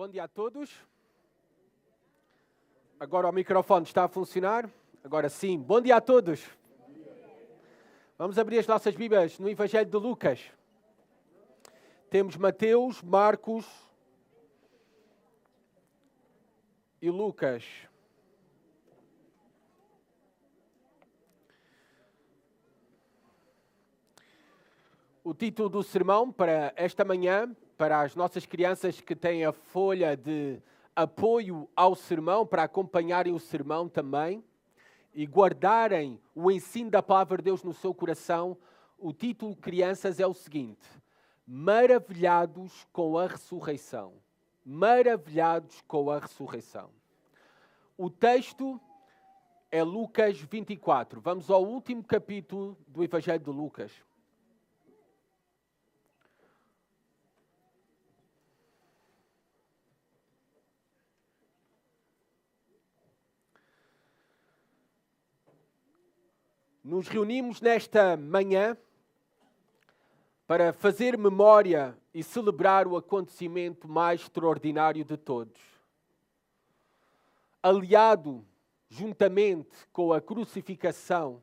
Bom dia a todos. Agora o microfone está a funcionar. Agora sim. Bom dia a todos. Vamos abrir as nossas Bíblias no Evangelho de Lucas. Temos Mateus, Marcos e Lucas. O título do sermão para esta manhã, para as nossas crianças que têm a folha de apoio ao sermão, para acompanharem o sermão também e guardarem o ensino da palavra de Deus no seu coração, o título, crianças, é o seguinte: Maravilhados com a ressurreição. Maravilhados com a ressurreição. O texto é Lucas 24. Vamos ao último capítulo do Evangelho de Lucas. Nos reunimos nesta manhã para fazer memória e celebrar o acontecimento mais extraordinário de todos. Aliado juntamente com a crucificação,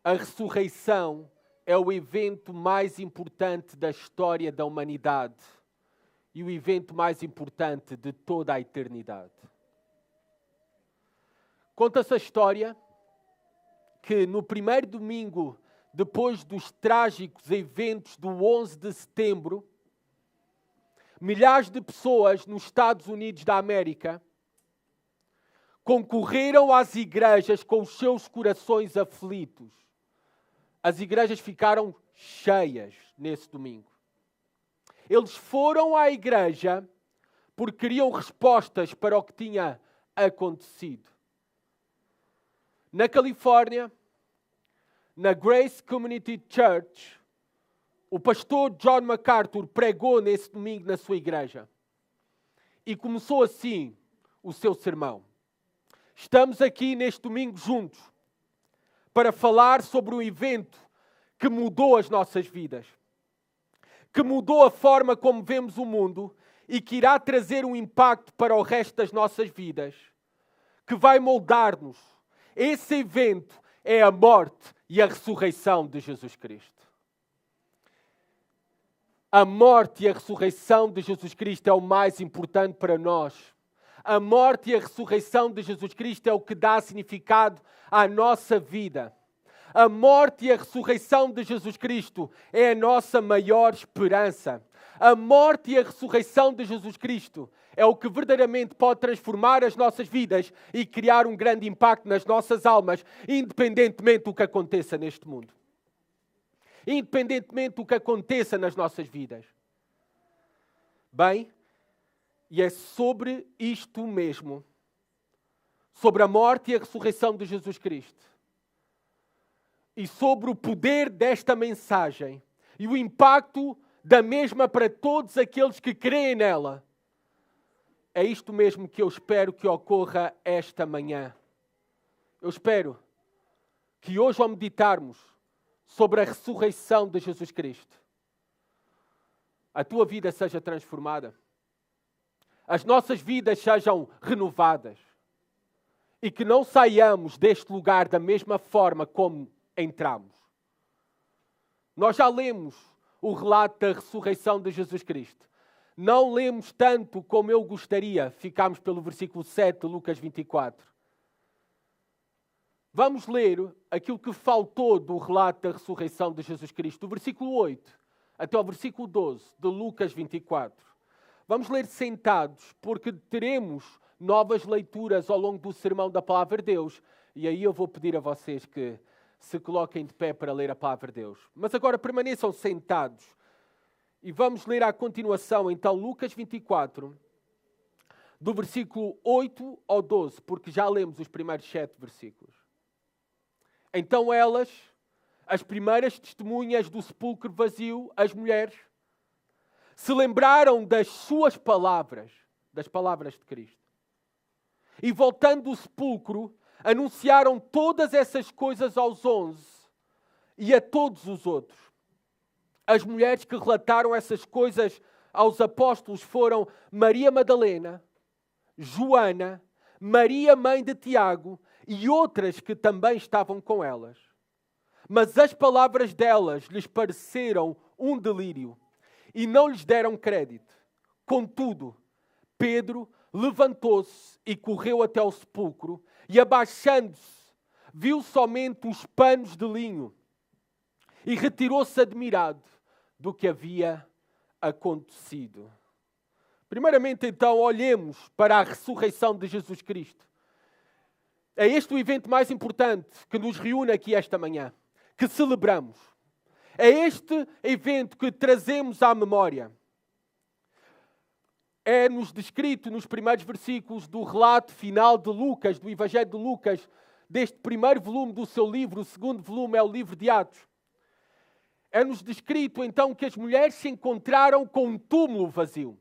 a ressurreição é o evento mais importante da história da humanidade e o evento mais importante de toda a eternidade. Conta-se a história que no primeiro domingo, depois dos trágicos eventos do 11 de setembro, milhares de pessoas nos Estados Unidos da América concorreram às igrejas com os seus corações aflitos. As igrejas ficaram cheias nesse domingo. Eles foram à igreja porque queriam respostas para o que tinha acontecido. Na Califórnia, na Grace Community Church, o pastor John MacArthur pregou nesse domingo na sua igreja. E começou assim o seu sermão. Estamos aqui neste domingo juntos para falar sobre um evento que mudou as nossas vidas, que mudou a forma como vemos o mundo e que irá trazer um impacto para o resto das nossas vidas, que vai moldar-nos. Esse evento é a morte e a ressurreição de Jesus Cristo. A morte e a ressurreição de Jesus Cristo é o mais importante para nós. A morte e a ressurreição de Jesus Cristo é o que dá significado à nossa vida. A morte e a ressurreição de Jesus Cristo é a nossa maior esperança. A morte e a ressurreição de Jesus Cristo é o que verdadeiramente pode transformar as nossas vidas e criar um grande impacto nas nossas almas, independentemente do que aconteça neste mundo. Independentemente do que aconteça nas nossas vidas. Bem, e é sobre isto mesmo, sobre a morte e a ressurreição de Jesus Cristo, e sobre o poder desta mensagem e o impacto da mesma para todos aqueles que creem nela. É isto mesmo que eu espero que ocorra esta manhã. Eu espero que hoje, ao meditarmos sobre a ressurreição de Jesus Cristo, a tua vida seja transformada, as nossas vidas sejam renovadas e que não saiamos deste lugar da mesma forma como entramos. Nós já lemos o relato da ressurreição de Jesus Cristo. Não lemos tanto como eu gostaria. Ficámos pelo versículo 7 de Lucas 24. Vamos ler aquilo que faltou do relato da ressurreição de Jesus Cristo, do versículo 8 até ao versículo 12 de Lucas 24. Vamos ler sentados, porque teremos novas leituras ao longo do sermão da Palavra de Deus. E aí eu vou pedir a vocês que se coloquem de pé para ler a Palavra de Deus. Mas agora permaneçam sentados. E vamos ler à continuação, então, Lucas 24, do versículo 8 ao 12, porque já lemos os primeiros 7 versículos. Então elas, as primeiras testemunhas do sepulcro vazio, as mulheres, se lembraram das suas palavras, das palavras de Cristo. E voltando do sepulcro, anunciaram todas essas coisas aos 11 e a todos os outros. As mulheres que relataram essas coisas aos apóstolos foram Maria Madalena, Joana, Maria, mãe de Tiago, e outras que também estavam com elas. Mas as palavras delas lhes pareceram um delírio e não lhes deram crédito. Contudo, Pedro levantou-se e correu até ao sepulcro e, abaixando-se, viu somente os panos de linho e retirou-se admirado do que havia acontecido. Primeiramente, então, olhemos para a ressurreição de Jesus Cristo. É este o evento mais importante que nos reúne aqui esta manhã, que celebramos. É este evento que trazemos à memória. É-nos descrito nos primeiros versículos do relato final de Lucas, do Evangelho de Lucas, deste primeiro volume do seu livro. O segundo volume é o livro de Atos. É-nos descrito então que as mulheres se encontraram com um túmulo vazio.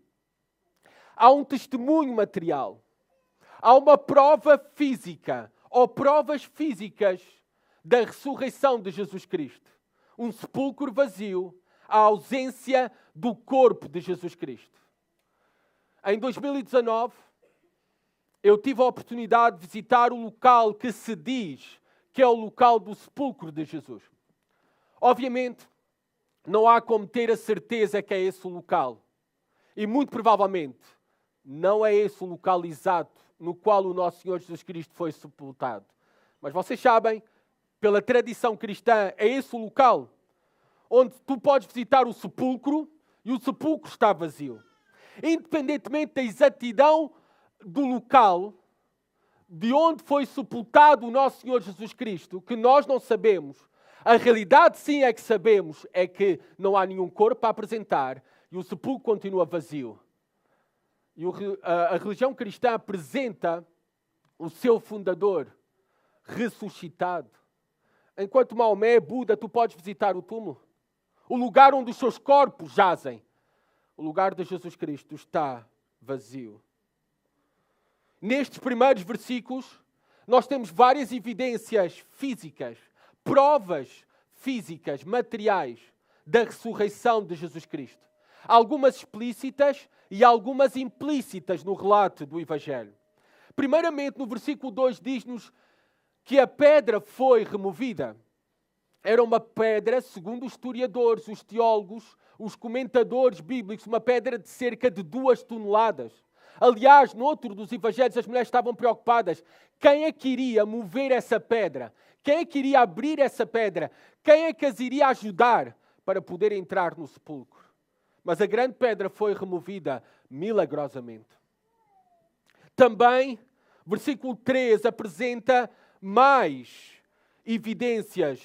Há um testemunho material. Há uma prova física, ou provas físicas, da ressurreição de Jesus Cristo. Um sepulcro vazio, a ausência do corpo de Jesus Cristo. Em 2019, eu tive a oportunidade de visitar o local que se diz que é o local do sepulcro de Jesus. Obviamente, não há como ter a certeza que é esse o local. E muito provavelmente, não é esse o local exato no qual o nosso Senhor Jesus Cristo foi sepultado. Mas vocês sabem, pela tradição cristã, é esse o local onde tu podes visitar o sepulcro e o sepulcro está vazio. Independentemente da exatidão do local de onde foi sepultado o nosso Senhor Jesus Cristo, que nós não sabemos, a realidade sim é que sabemos, é que não há nenhum corpo a apresentar e o sepulcro continua vazio. E a religião cristã apresenta o seu fundador ressuscitado. Enquanto Maomé, Buda, tu podes visitar o túmulo. O lugar onde os seus corpos jazem. O lugar de Jesus Cristo está vazio. Nestes primeiros versículos, nós temos várias evidências físicas, provas físicas, materiais, da ressurreição de Jesus Cristo. Algumas explícitas e algumas implícitas no relato do Evangelho. Primeiramente, no versículo 2 diz-nos que a pedra foi removida. Era uma pedra, segundo os historiadores, os teólogos, os comentadores bíblicos, uma pedra de cerca de 2 toneladas. Aliás, no outro dos Evangelhos, as mulheres estavam preocupadas. Quem é que iria mover essa pedra? Quem é que iria abrir essa pedra? Quem é que as iria ajudar para poder entrar no sepulcro? Mas a grande pedra foi removida milagrosamente. Também, versículo 3 apresenta mais evidências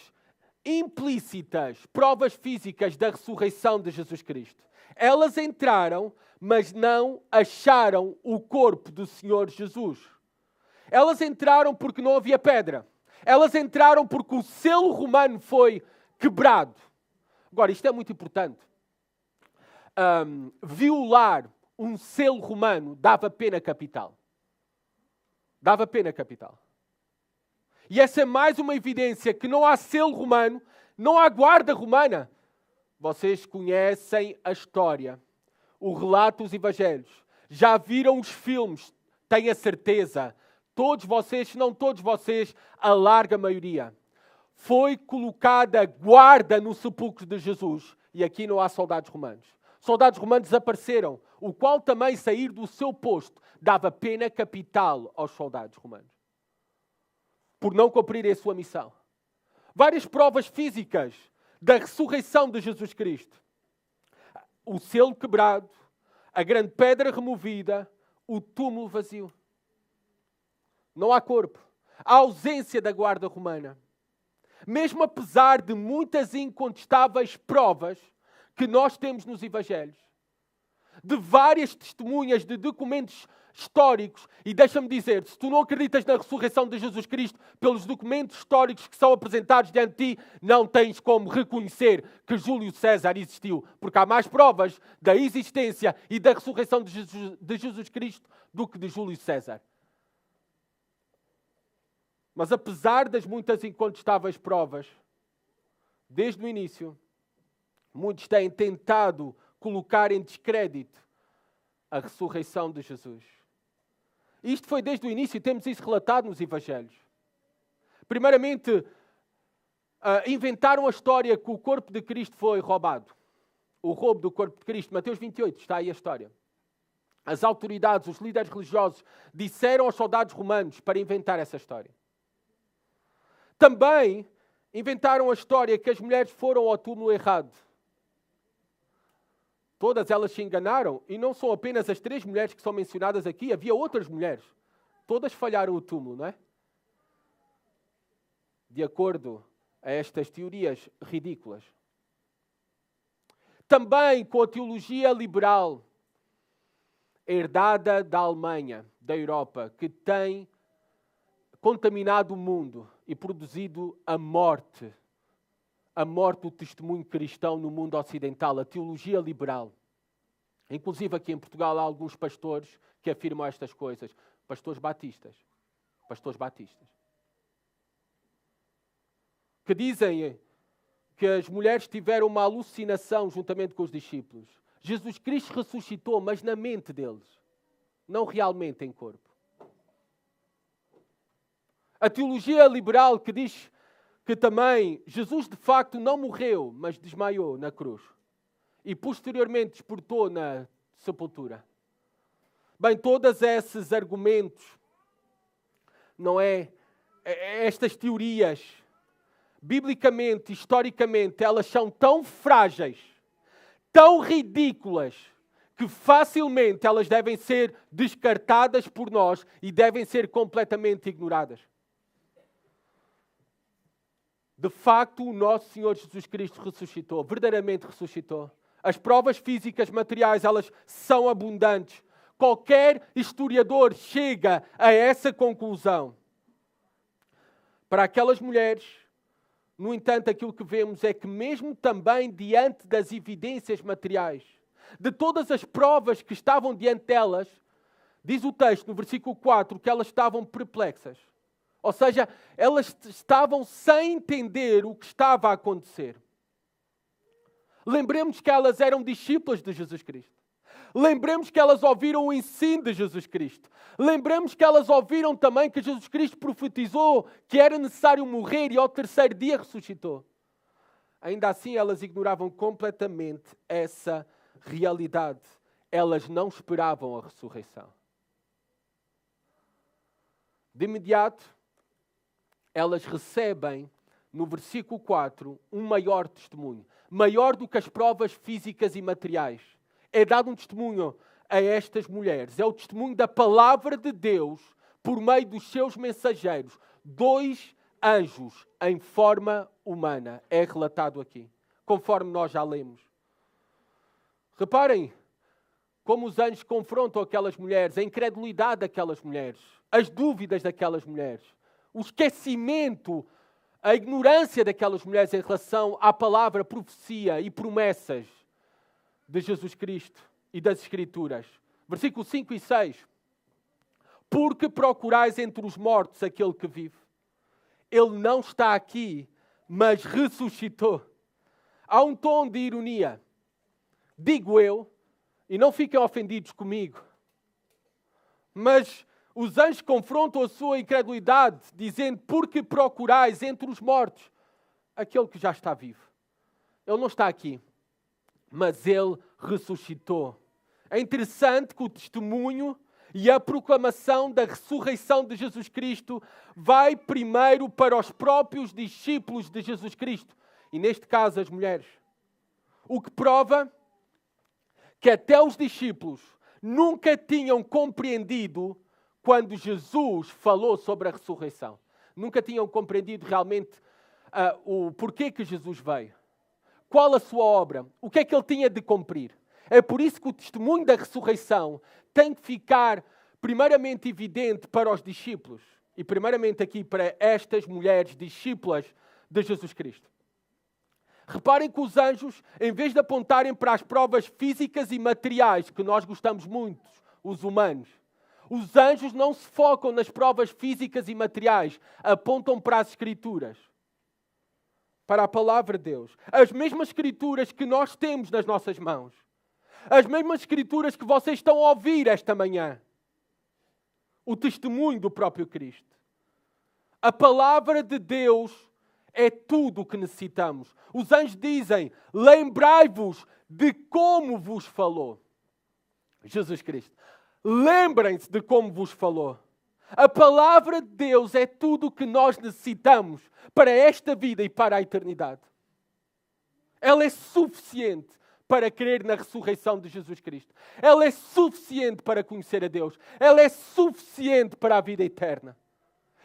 implícitas, provas físicas da ressurreição de Jesus Cristo. Elas entraram, mas não acharam o corpo do Senhor Jesus. Elas entraram porque não havia pedra. Elas entraram porque o selo romano foi quebrado. Agora, isto é muito importante. Violar um selo romano dava pena capital. Dava pena capital. E essa é mais uma evidência que não há selo romano, não há guarda romana. Vocês conhecem a história, o relato dos Evangelhos. Já viram os filmes, tenho a certeza. Todos vocês, se não todos vocês, a larga maioria. Foi colocada guarda no sepulcro de Jesus. E aqui não há soldados romanos. Soldados romanos desapareceram, o qual também sair do seu posto dava pena capital aos soldados romanos. Por não cumprirem a sua missão. Várias provas físicas da ressurreição de Jesus Cristo. O selo quebrado, a grande pedra removida, o túmulo vazio. Não há corpo. A ausência da guarda romana. Mesmo apesar de muitas incontestáveis provas que nós temos nos Evangelhos, de várias testemunhas de documentos históricos, e deixa-me dizer, se tu não acreditas na ressurreição de Jesus Cristo pelos documentos históricos que são apresentados diante de ti, não tens como reconhecer que Júlio César existiu, porque há mais provas da existência e da ressurreição de Jesus Cristo do que de Júlio César. Mas apesar das muitas incontestáveis provas, desde o início, muitos têm tentado colocar em descrédito a ressurreição de Jesus. Isto foi desde o início, temos isso relatado nos Evangelhos. Primeiramente, inventaram a história que o corpo de Cristo foi roubado. O roubo do corpo de Cristo. Mateus 28, está aí a história. As autoridades, os líderes religiosos, disseram aos soldados romanos para inventar essa história. Também inventaram a história que as mulheres foram ao túmulo errado. Todas elas se enganaram, e não são apenas as 3 mulheres que são mencionadas aqui, havia outras mulheres. Todas falharam o túmulo, não é? De acordo a estas teorias ridículas. Também com a teologia liberal, herdada da Alemanha, da Europa, que tem contaminado o mundo e produzido a morte do testemunho cristão no mundo ocidental, a teologia liberal. Inclusive aqui em Portugal há alguns pastores que afirmam estas coisas. Pastores batistas. Que dizem que as mulheres tiveram uma alucinação juntamente com os discípulos. Jesus Cristo ressuscitou, mas na mente deles, não realmente em corpo. A teologia liberal que diz que também Jesus de facto não morreu, mas desmaiou na cruz e posteriormente despertou na sepultura. Bem, todos esses argumentos, não é? Estas teorias, biblicamente, historicamente, elas são tão frágeis, tão ridículas, que facilmente elas devem ser descartadas por nós e devem ser completamente ignoradas. De facto, o nosso Senhor Jesus Cristo ressuscitou, verdadeiramente ressuscitou. As provas físicas, materiais, elas são abundantes. Qualquer historiador chega a essa conclusão. Para aquelas mulheres, no entanto, aquilo que vemos é que mesmo também diante das evidências materiais, de todas as provas que estavam diante delas, diz o texto no versículo 4 que elas estavam perplexas. Ou seja, elas estavam sem entender o que estava a acontecer. Lembremos que elas eram discípulas de Jesus Cristo. Lembremos que elas ouviram o ensino de Jesus Cristo. Lembremos que elas ouviram também que Jesus Cristo profetizou que era necessário morrer e ao 3º dia ressuscitou. Ainda assim, elas ignoravam completamente essa realidade. Elas não esperavam a ressurreição. De imediato, elas recebem, no versículo 4, um maior testemunho. Maior do que as provas físicas e materiais. É dado um testemunho a estas mulheres. É o testemunho da palavra de Deus por meio dos seus mensageiros. 2 anjos em forma humana. É relatado aqui, conforme nós já lemos. Reparem como os anjos confrontam aquelas mulheres, a incredulidade daquelas mulheres, as dúvidas daquelas mulheres, o esquecimento, a ignorância daquelas mulheres em relação à palavra, profecia e promessas de Jesus Cristo e das Escrituras. Versículos 5 e 6. Porque procurais entre os mortos aquele que vive. Ele não está aqui, mas ressuscitou. Há um tom de ironia. Digo eu, e não fiquem ofendidos comigo, mas os anjos confrontam a sua incredulidade, dizendo, porque procurais entre os mortos aquele que já está vivo. Ele não está aqui, mas ele ressuscitou. É interessante que o testemunho e a proclamação da ressurreição de Jesus Cristo vai primeiro para os próprios discípulos de Jesus Cristo, e neste caso as mulheres. O que prova que até os discípulos nunca tinham compreendido quando Jesus falou sobre a ressurreição. Nunca tinham compreendido realmente o porquê que Jesus veio. Qual a sua obra? O que é que ele tinha de cumprir? É por isso que o testemunho da ressurreição tem que ficar primeiramente evidente para os discípulos. E primeiramente aqui para estas mulheres discípulas de Jesus Cristo. Reparem que os anjos, em vez de apontarem para as provas físicas e materiais, que nós gostamos muito, os humanos, os anjos não se focam nas provas físicas e materiais, apontam para as Escrituras, para a palavra de Deus. As mesmas Escrituras que nós temos nas nossas mãos. As mesmas escrituras que vocês estão a ouvir esta manhã. O testemunho do próprio Cristo. A palavra de Deus é tudo o que necessitamos. Os anjos dizem, lembrai-vos de como vos falou Jesus Cristo. Lembrem-se de como vos falou. A palavra de Deus é tudo o que nós necessitamos para esta vida e para a eternidade. Ela é suficiente para crer na ressurreição de Jesus Cristo. Ela é suficiente para conhecer a Deus. Ela é suficiente para a vida eterna.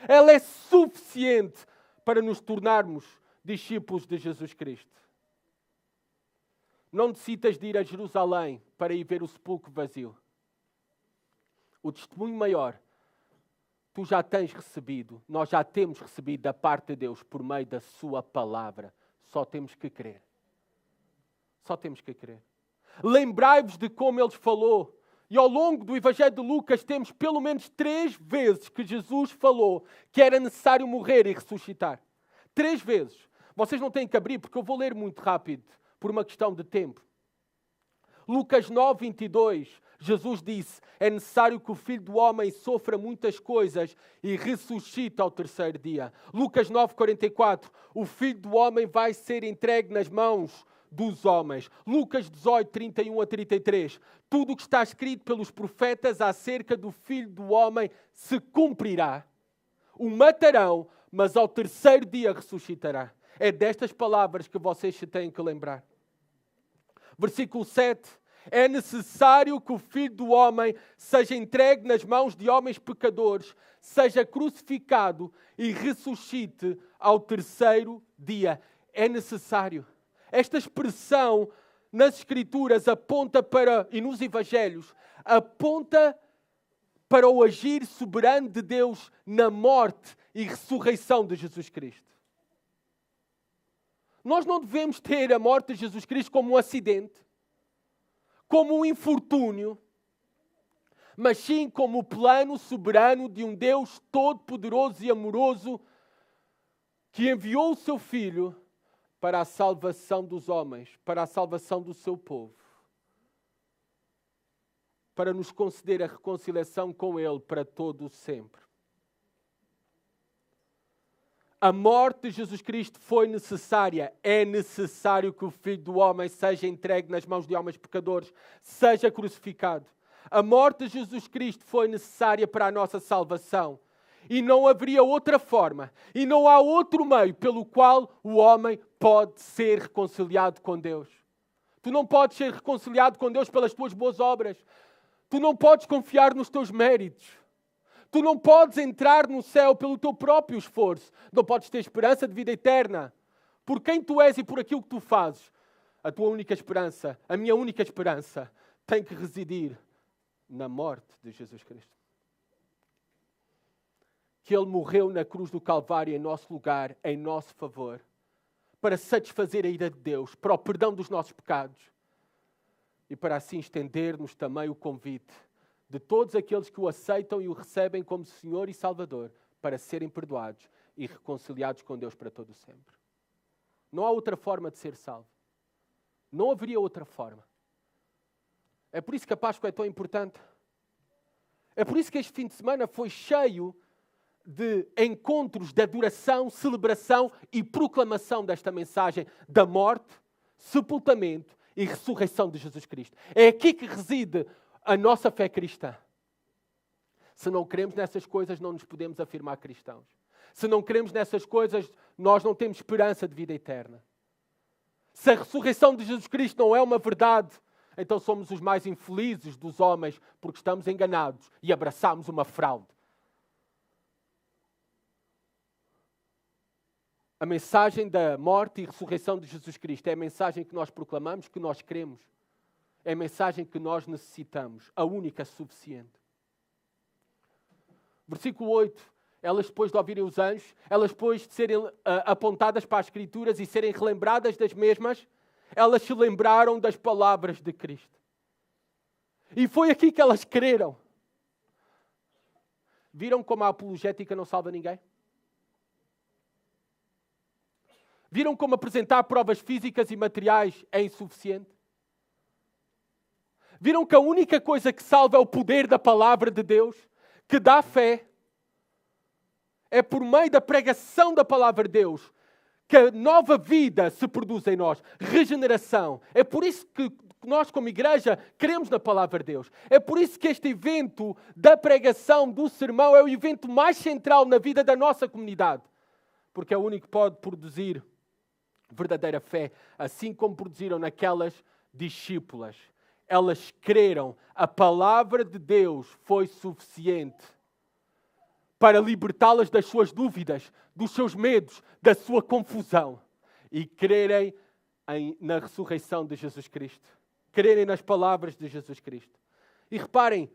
Ela é suficiente para nos tornarmos discípulos de Jesus Cristo. Não necessitas de ir a Jerusalém para ir ver o sepulcro vazio. O testemunho maior, tu já tens recebido, nós já temos recebido da parte de Deus por meio da sua palavra. Só temos que crer. Só temos que crer. Lembrai-vos de como Ele falou. E ao longo do Evangelho de Lucas temos pelo menos 3 vezes que Jesus falou que era necessário morrer e ressuscitar. 3 vezes. Vocês não têm que abrir porque eu vou ler muito rápido, por uma questão de tempo. Lucas 9, 22, Jesus disse, é necessário que o Filho do Homem sofra muitas coisas e ressuscite ao 3º dia. Lucas 9, 44, o Filho do Homem vai ser entregue nas mãos dos homens. Lucas 18, 31 a 33, tudo o que está escrito pelos profetas acerca do Filho do Homem se cumprirá. O matarão, mas ao 3º dia ressuscitará. É destas palavras que vocês se têm que lembrar. Versículo 7. É necessário que o Filho do Homem seja entregue nas mãos de homens pecadores, seja crucificado e ressuscite ao 3º dia. É necessário. Esta expressão nas Escrituras aponta para, e nos Evangelhos, aponta para o agir soberano de Deus na morte e ressurreição de Jesus Cristo. Nós não devemos ter a morte de Jesus Cristo como um acidente, como um infortúnio, mas sim como o plano soberano de um Deus todo-poderoso e amoroso que enviou o seu Filho para a salvação dos homens, para a salvação do seu povo, para nos conceder a reconciliação com Ele para todo o sempre. A morte de Jesus Cristo foi necessária. É necessário que o Filho do Homem seja entregue nas mãos de homens pecadores, seja crucificado. A morte de Jesus Cristo foi necessária para a nossa salvação. E não haveria outra forma, e não há outro meio pelo qual o homem pode ser reconciliado com Deus. Tu não podes ser reconciliado com Deus pelas tuas boas obras. Tu não podes confiar nos teus méritos. Tu não podes entrar no céu pelo teu próprio esforço. Não podes ter esperança de vida eterna. Por quem tu és e por aquilo que tu fazes. A tua única esperança, a minha única esperança, tem que residir na morte de Jesus Cristo. Que Ele morreu na cruz do Calvário em nosso lugar, em nosso favor, para satisfazer a ira de Deus, para o perdão dos nossos pecados e para assim estender-nos também o convite de todos aqueles que o aceitam e o recebem como Senhor e Salvador, para serem perdoados e reconciliados com Deus para todo o sempre. Não há outra forma de ser salvo. Não haveria outra forma. É por isso que a Páscoa é tão importante. É por isso que este fim de semana foi cheio de encontros de adoração, celebração e proclamação desta mensagem da morte, sepultamento e ressurreição de Jesus Cristo. É aqui que reside a nossa fé cristã. Se não cremos nessas coisas, não nos podemos afirmar cristãos. Se não cremos nessas coisas, nós não temos esperança de vida eterna. Se a ressurreição de Jesus Cristo não é uma verdade, então somos os mais infelizes dos homens, porque estamos enganados e abraçamos uma fraude. A mensagem da morte e ressurreição de Jesus Cristo é a mensagem que nós proclamamos, que nós cremos. É a mensagem que nós necessitamos, a única suficiente. Versículo 8. Elas depois de ouvirem os anjos, elas depois de serem apontadas para as Escrituras e serem relembradas das mesmas, elas se lembraram das palavras de Cristo. E foi aqui que elas creram. Viram como a apologética não salva ninguém? Viram como apresentar provas físicas e materiais é insuficiente? Viram que a única coisa que salva é o poder da palavra de Deus, que dá fé. É por meio da pregação da palavra de Deus que a nova vida se produz em nós. Regeneração. É por isso que nós, como igreja, cremos na palavra de Deus. É por isso que este evento da pregação, do sermão, é o evento mais central na vida da nossa comunidade. Porque é o único que pode produzir verdadeira fé, assim como produziram naquelas discípulas. Elas creram, a palavra de Deus foi suficiente para libertá-las das suas dúvidas, dos seus medos, da sua confusão e crerem na ressurreição de Jesus Cristo. Crerem nas palavras de Jesus Cristo. E reparem,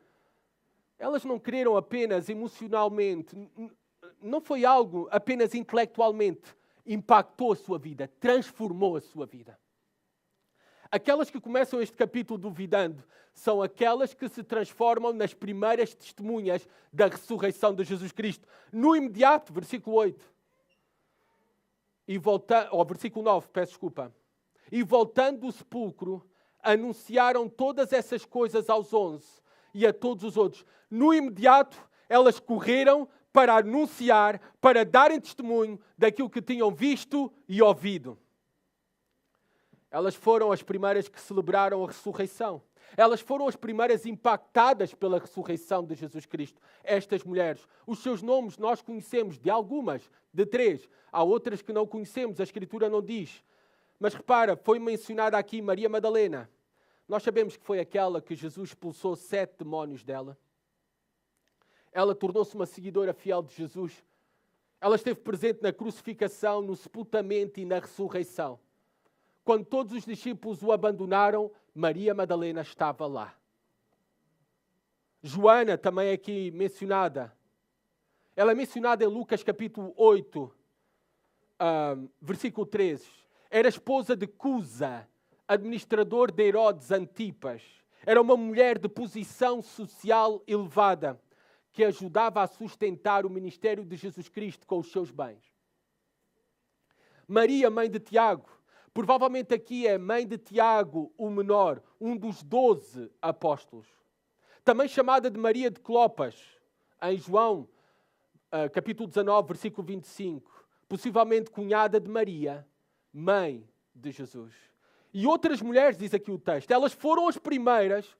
elas não creram apenas emocionalmente, não foi algo apenas intelectualmente, impactou a sua vida, transformou a sua vida. Aquelas que começam este capítulo duvidando são aquelas que se transformam nas primeiras testemunhas da ressurreição de Jesus Cristo. No imediato, versículo 8. Versículo 9, peço desculpa. E voltando do sepulcro, anunciaram todas essas coisas aos 11 e a todos os outros. No imediato, elas correram para anunciar, para darem testemunho daquilo que tinham visto e ouvido. Elas foram as primeiras que celebraram a ressurreição. Elas foram as primeiras impactadas pela ressurreição de Jesus Cristo. Estas mulheres, os seus nomes nós conhecemos de algumas, de 3. Há outras que não conhecemos, a Escritura não diz. Mas repara, foi mencionada aqui Maria Madalena. Nós sabemos que foi aquela que Jesus expulsou 7 demónios dela. Ela tornou-se uma seguidora fiel de Jesus. Ela esteve presente na crucificação, no sepultamento e na ressurreição. Quando todos os discípulos o abandonaram, Maria Madalena estava lá. Joana, também aqui mencionada. Ela é mencionada em Lucas capítulo 8, versículo 13. Era esposa de Cusa, administrador de Herodes Antipas. Era uma mulher de posição social elevada, que ajudava a sustentar o ministério de Jesus Cristo com os seus bens. Maria, mãe de Tiago. Provavelmente aqui é mãe de Tiago, o menor, um dos 12 apóstolos. Também chamada de Maria de Clopas, em João, capítulo 19, versículo 25. Possivelmente cunhada de Maria, mãe de Jesus. E outras mulheres, diz aqui o texto, elas foram as primeiras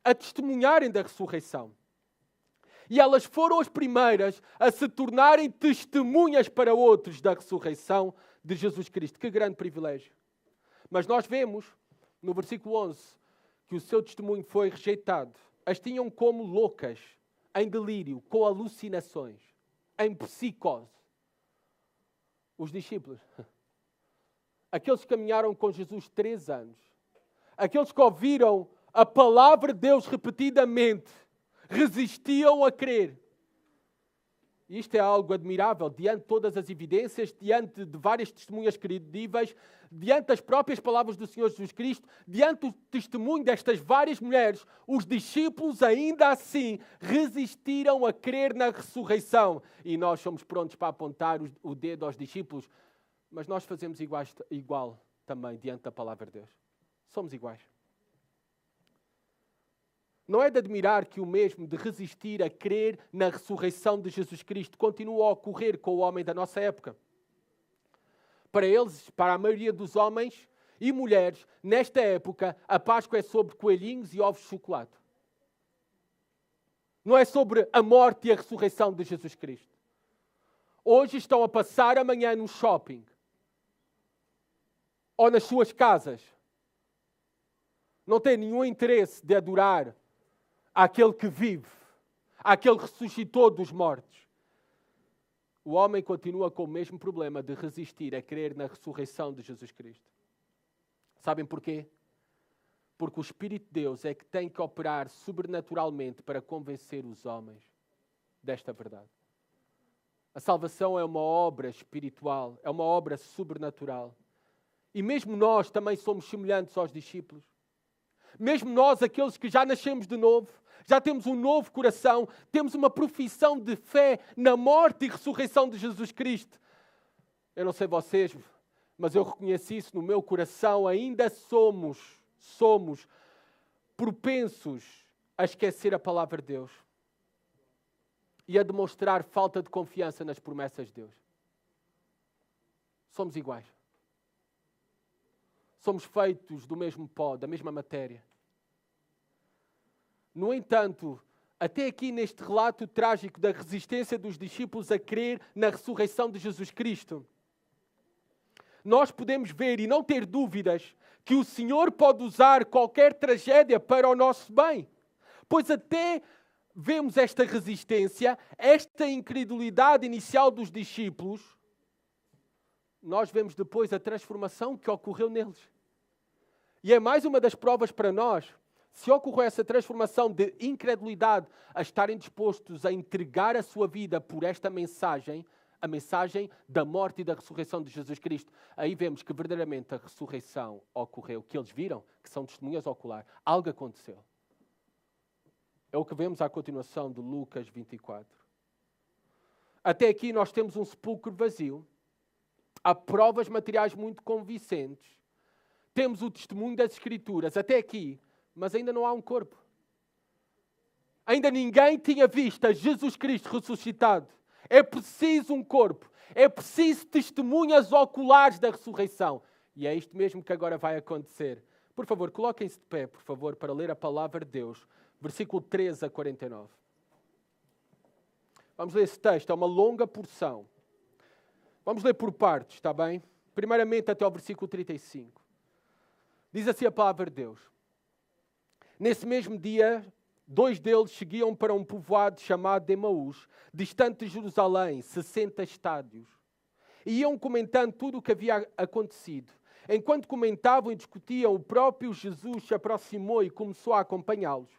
a testemunharem da ressurreição. E elas foram as primeiras a se tornarem testemunhas para outros da ressurreição de Jesus Cristo. Que grande privilégio. Mas nós vemos, no versículo 11, que o seu testemunho foi rejeitado. As tinham como loucas, em delírio, com alucinações, em psicose. Os discípulos. Aqueles que caminharam com Jesus 3 anos. Aqueles que ouviram a palavra de Deus repetidamente. Resistiam a crer. E isto é algo admirável, diante de todas as evidências, diante de várias testemunhas credíveis, diante das próprias palavras do Senhor Jesus Cristo, diante do testemunho destas várias mulheres, os discípulos ainda assim resistiram a crer na ressurreição. E nós somos prontos para apontar o dedo aos discípulos, mas nós fazemos igual também diante da palavra de Deus. Somos iguais. Não é de admirar que o mesmo de resistir a crer na ressurreição de Jesus Cristo continua a ocorrer com o homem da nossa época. Para eles, para a maioria dos homens e mulheres, nesta época, a Páscoa é sobre coelhinhos e ovos de chocolate. Não é sobre a morte e a ressurreição de Jesus Cristo. Hoje estão a passar a manhã no shopping ou nas suas casas. Não têm nenhum interesse de adorar aquele que vive, aquele que ressuscitou dos mortos. O homem continua com o mesmo problema de resistir a crer na ressurreição de Jesus Cristo. Sabem porquê? Porque o Espírito de Deus é que tem que operar sobrenaturalmente para convencer os homens desta verdade. A salvação é uma obra espiritual, é uma obra sobrenatural. E mesmo nós também somos semelhantes aos discípulos. Mesmo nós, aqueles que já nascemos de novo, já temos um novo coração, temos uma profissão de fé na morte e ressurreição de Jesus Cristo. Eu não sei vocês, mas eu reconheço isso no meu coração. Ainda somos propensos a esquecer a palavra de Deus e a demonstrar falta de confiança nas promessas de Deus. Somos iguais. Somos feitos do mesmo pó, da mesma matéria. No entanto, até aqui neste relato trágico da resistência dos discípulos a crer na ressurreição de Jesus Cristo, nós podemos ver e não ter dúvidas que o Senhor pode usar qualquer tragédia para o nosso bem. Pois até vemos esta resistência, esta incredulidade inicial dos discípulos, nós vemos depois a transformação que ocorreu neles. E é mais uma das provas para nós, se ocorreu essa transformação de incredulidade a estarem dispostos a entregar a sua vida por esta mensagem, a mensagem da morte e da ressurreição de Jesus Cristo. Aí vemos que verdadeiramente a ressurreição ocorreu, que eles viram, que são testemunhas oculares. Algo aconteceu. É o que vemos à continuação de Lucas 24. Até aqui nós temos um sepulcro vazio. Há provas materiais muito convincentes. Temos o testemunho das Escrituras. Até aqui. Mas ainda não há um corpo. Ainda ninguém tinha visto a Jesus Cristo ressuscitado. É preciso um corpo. É preciso testemunhas oculares da ressurreição. E é isto mesmo que agora vai acontecer. Por favor, coloquem-se de pé, por favor, para ler a palavra de Deus. Versículo 13 a 49. Vamos ler esse texto. É uma longa porção. Vamos ler por partes, está bem? Primeiramente até ao versículo 35. Diz assim a palavra de Deus. Nesse mesmo dia, 2 deles seguiam para um povoado chamado Emaús, distante de Jerusalém, 60 estádios. E iam comentando tudo o que havia acontecido. Enquanto comentavam e discutiam, o próprio Jesus se aproximou e começou a acompanhá-los.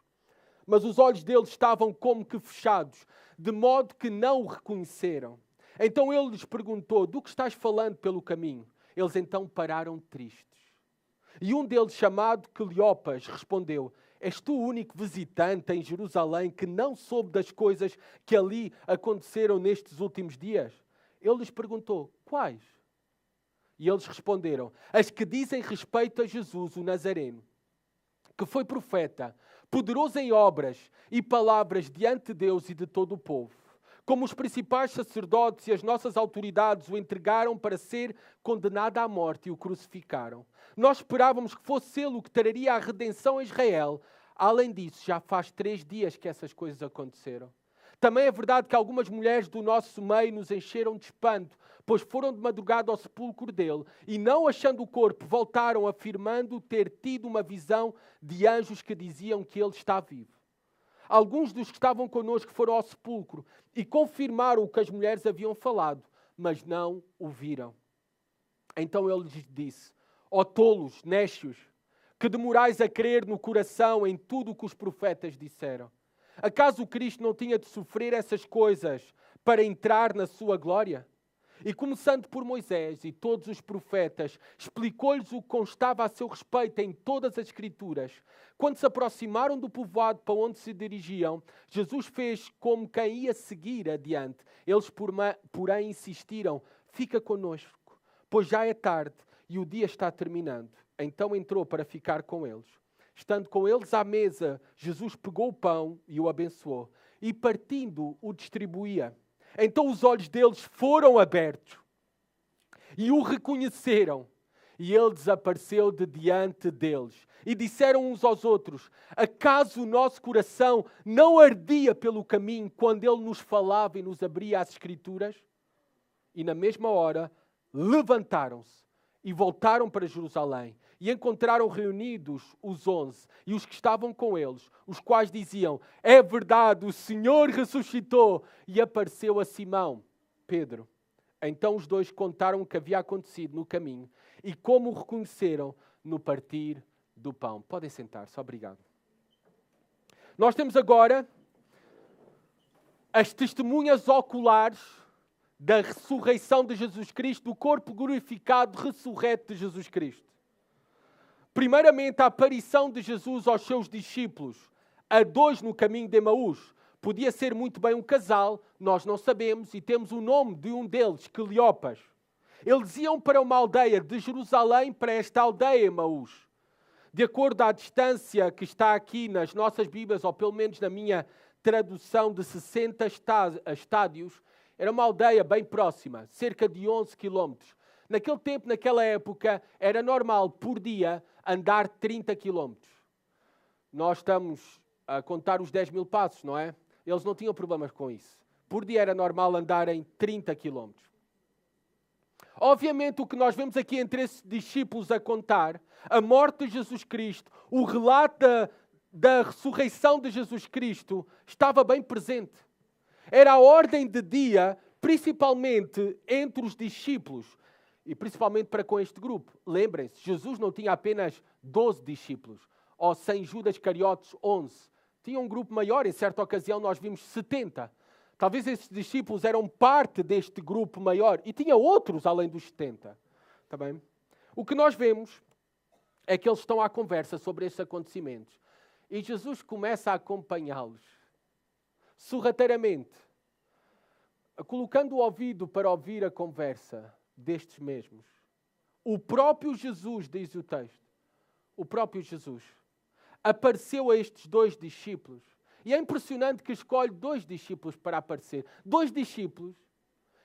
Mas os olhos deles estavam como que fechados, de modo que não o reconheceram. Então ele lhes perguntou, do que estás falando pelo caminho? Eles então pararam tristes. E um deles, chamado Cleopas, respondeu, és tu o único visitante em Jerusalém que não soube das coisas que ali aconteceram nestes últimos dias? Ele lhes perguntou, quais? E eles responderam, as que dizem respeito a Jesus, o Nazareno, que foi profeta, poderoso em obras e palavras diante de Deus e de todo o povo. Como os principais sacerdotes e as nossas autoridades o entregaram para ser condenado à morte e o crucificaram. Nós esperávamos que fosse ele o que traria a redenção a Israel. Além disso, já faz 3 dias que essas coisas aconteceram. Também é verdade que algumas mulheres do nosso meio nos encheram de espanto, pois foram de madrugada ao sepulcro dele e, não achando o corpo, voltaram afirmando ter tido uma visão de anjos que diziam que ele está vivo. Alguns dos que estavam connosco foram ao sepulcro e confirmaram o que as mulheres haviam falado, mas não o viram. Então ele lhes disse, ó tolos, nécios, que demorais a crer no coração em tudo o que os profetas disseram. Acaso o Cristo não tinha de sofrer essas coisas para entrar na sua glória? E começando por Moisés e todos os profetas, explicou-lhes o que constava a seu respeito em todas as Escrituras. Quando se aproximaram do povoado para onde se dirigiam, Jesus fez como quem ia seguir adiante. Eles, porém, insistiram, fica conosco, pois já é tarde e o dia está terminando. Então entrou para ficar com eles. Estando com eles à mesa, Jesus pegou o pão e o abençoou, e partindo o distribuía. Então os olhos deles foram abertos e o reconheceram. E ele desapareceu de diante deles. E disseram uns aos outros, acaso o nosso coração não ardia pelo caminho quando ele nos falava e nos abria as Escrituras? E na mesma hora levantaram-se e voltaram para Jerusalém. E encontraram reunidos os 11 e os que estavam com eles, os quais diziam, é verdade, o Senhor ressuscitou e apareceu a Simão, Pedro. Então os 2 contaram o que havia acontecido no caminho e como o reconheceram no partir do pão. Podem sentar-se, obrigado. Nós temos agora as testemunhas oculares da ressurreição de Jesus Cristo, do corpo glorificado, ressurreto de Jesus Cristo. Primeiramente, a aparição de Jesus aos seus discípulos, a 2 no caminho de Emaús. Podia ser muito bem um casal, nós não sabemos, e temos o nome de um deles, Cleopas. Eles iam para uma aldeia de Jerusalém, para esta aldeia Emaús. De acordo à distância que está aqui nas nossas Bíblias, ou pelo menos na minha tradução de 60 estádios, era uma aldeia bem próxima, cerca de 11 quilómetros. Naquele tempo, naquela época, era normal, por dia, andar 30 quilómetros. Nós estamos a contar os 10 mil passos, não é? Eles não tinham problemas com isso. Por dia era normal andarem 30 quilómetros. Obviamente, o que nós vemos aqui entre esses discípulos a contar, a morte de Jesus Cristo, o relato da ressurreição de Jesus Cristo, estava bem presente. Era a ordem de dia, principalmente entre os discípulos, e principalmente para com este grupo. Lembrem-se, Jesus não tinha apenas 12 discípulos, ou sem Judas Iscariotes 11. Tinha um grupo maior, em certa ocasião nós vimos 70. Talvez esses discípulos eram parte deste grupo maior, e tinha outros além dos 70. Tá bem? O que nós vemos é que eles estão à conversa sobre estes acontecimentos. E Jesus começa a acompanhá-los, sorrateiramente, colocando o ouvido para ouvir a conversa destes mesmos. O próprio Jesus, diz o texto, o próprio Jesus, apareceu a estes dois discípulos. E é impressionante que escolhe dois discípulos para aparecer. Dois discípulos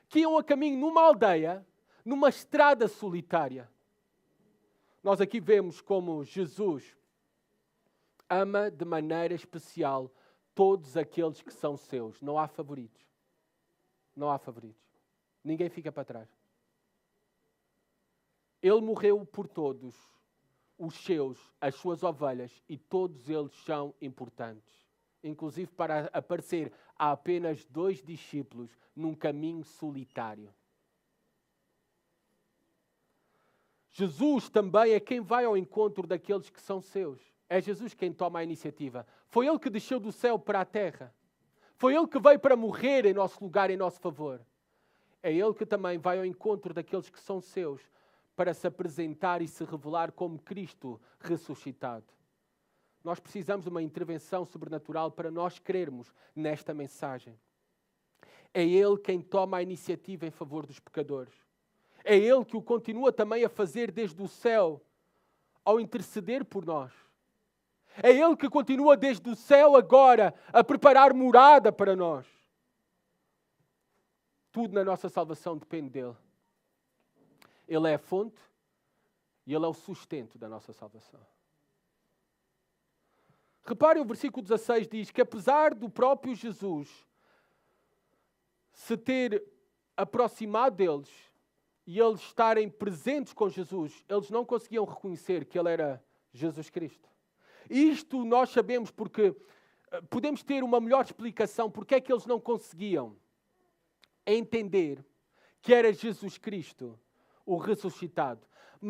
que iam a caminho numa aldeia, numa estrada solitária. Nós aqui vemos como Jesus ama de maneira especial todos aqueles que são seus. Não há favoritos. Não há favoritos. Ninguém fica para trás. Ele morreu por todos os seus, as suas ovelhas, e todos eles são importantes. Inclusive para aparecer a apenas dois discípulos num caminho solitário. Jesus também é quem vai ao encontro daqueles que são seus. É Jesus quem toma a iniciativa. Foi Ele que desceu do céu para a terra. Foi Ele que veio para morrer em nosso lugar, em nosso favor. É Ele que também vai ao encontro daqueles que são seus para se apresentar e se revelar como Cristo ressuscitado. Nós precisamos de uma intervenção sobrenatural para nós crermos nesta mensagem. É Ele quem toma a iniciativa em favor dos pecadores. É Ele que o continua também a fazer desde o céu, ao interceder por nós. É Ele que continua desde o céu agora a preparar morada para nós. Tudo na nossa salvação depende dEle. Ele é a fonte e Ele é o sustento da nossa salvação. Reparem, o versículo 16 diz que apesar do próprio Jesus se ter aproximado deles e eles estarem presentes com Jesus, eles não conseguiam reconhecer que Ele era Jesus Cristo. Isto nós sabemos porque podemos ter uma melhor explicação porque é que eles não conseguiam entender que era Jesus Cristo, o ressuscitado.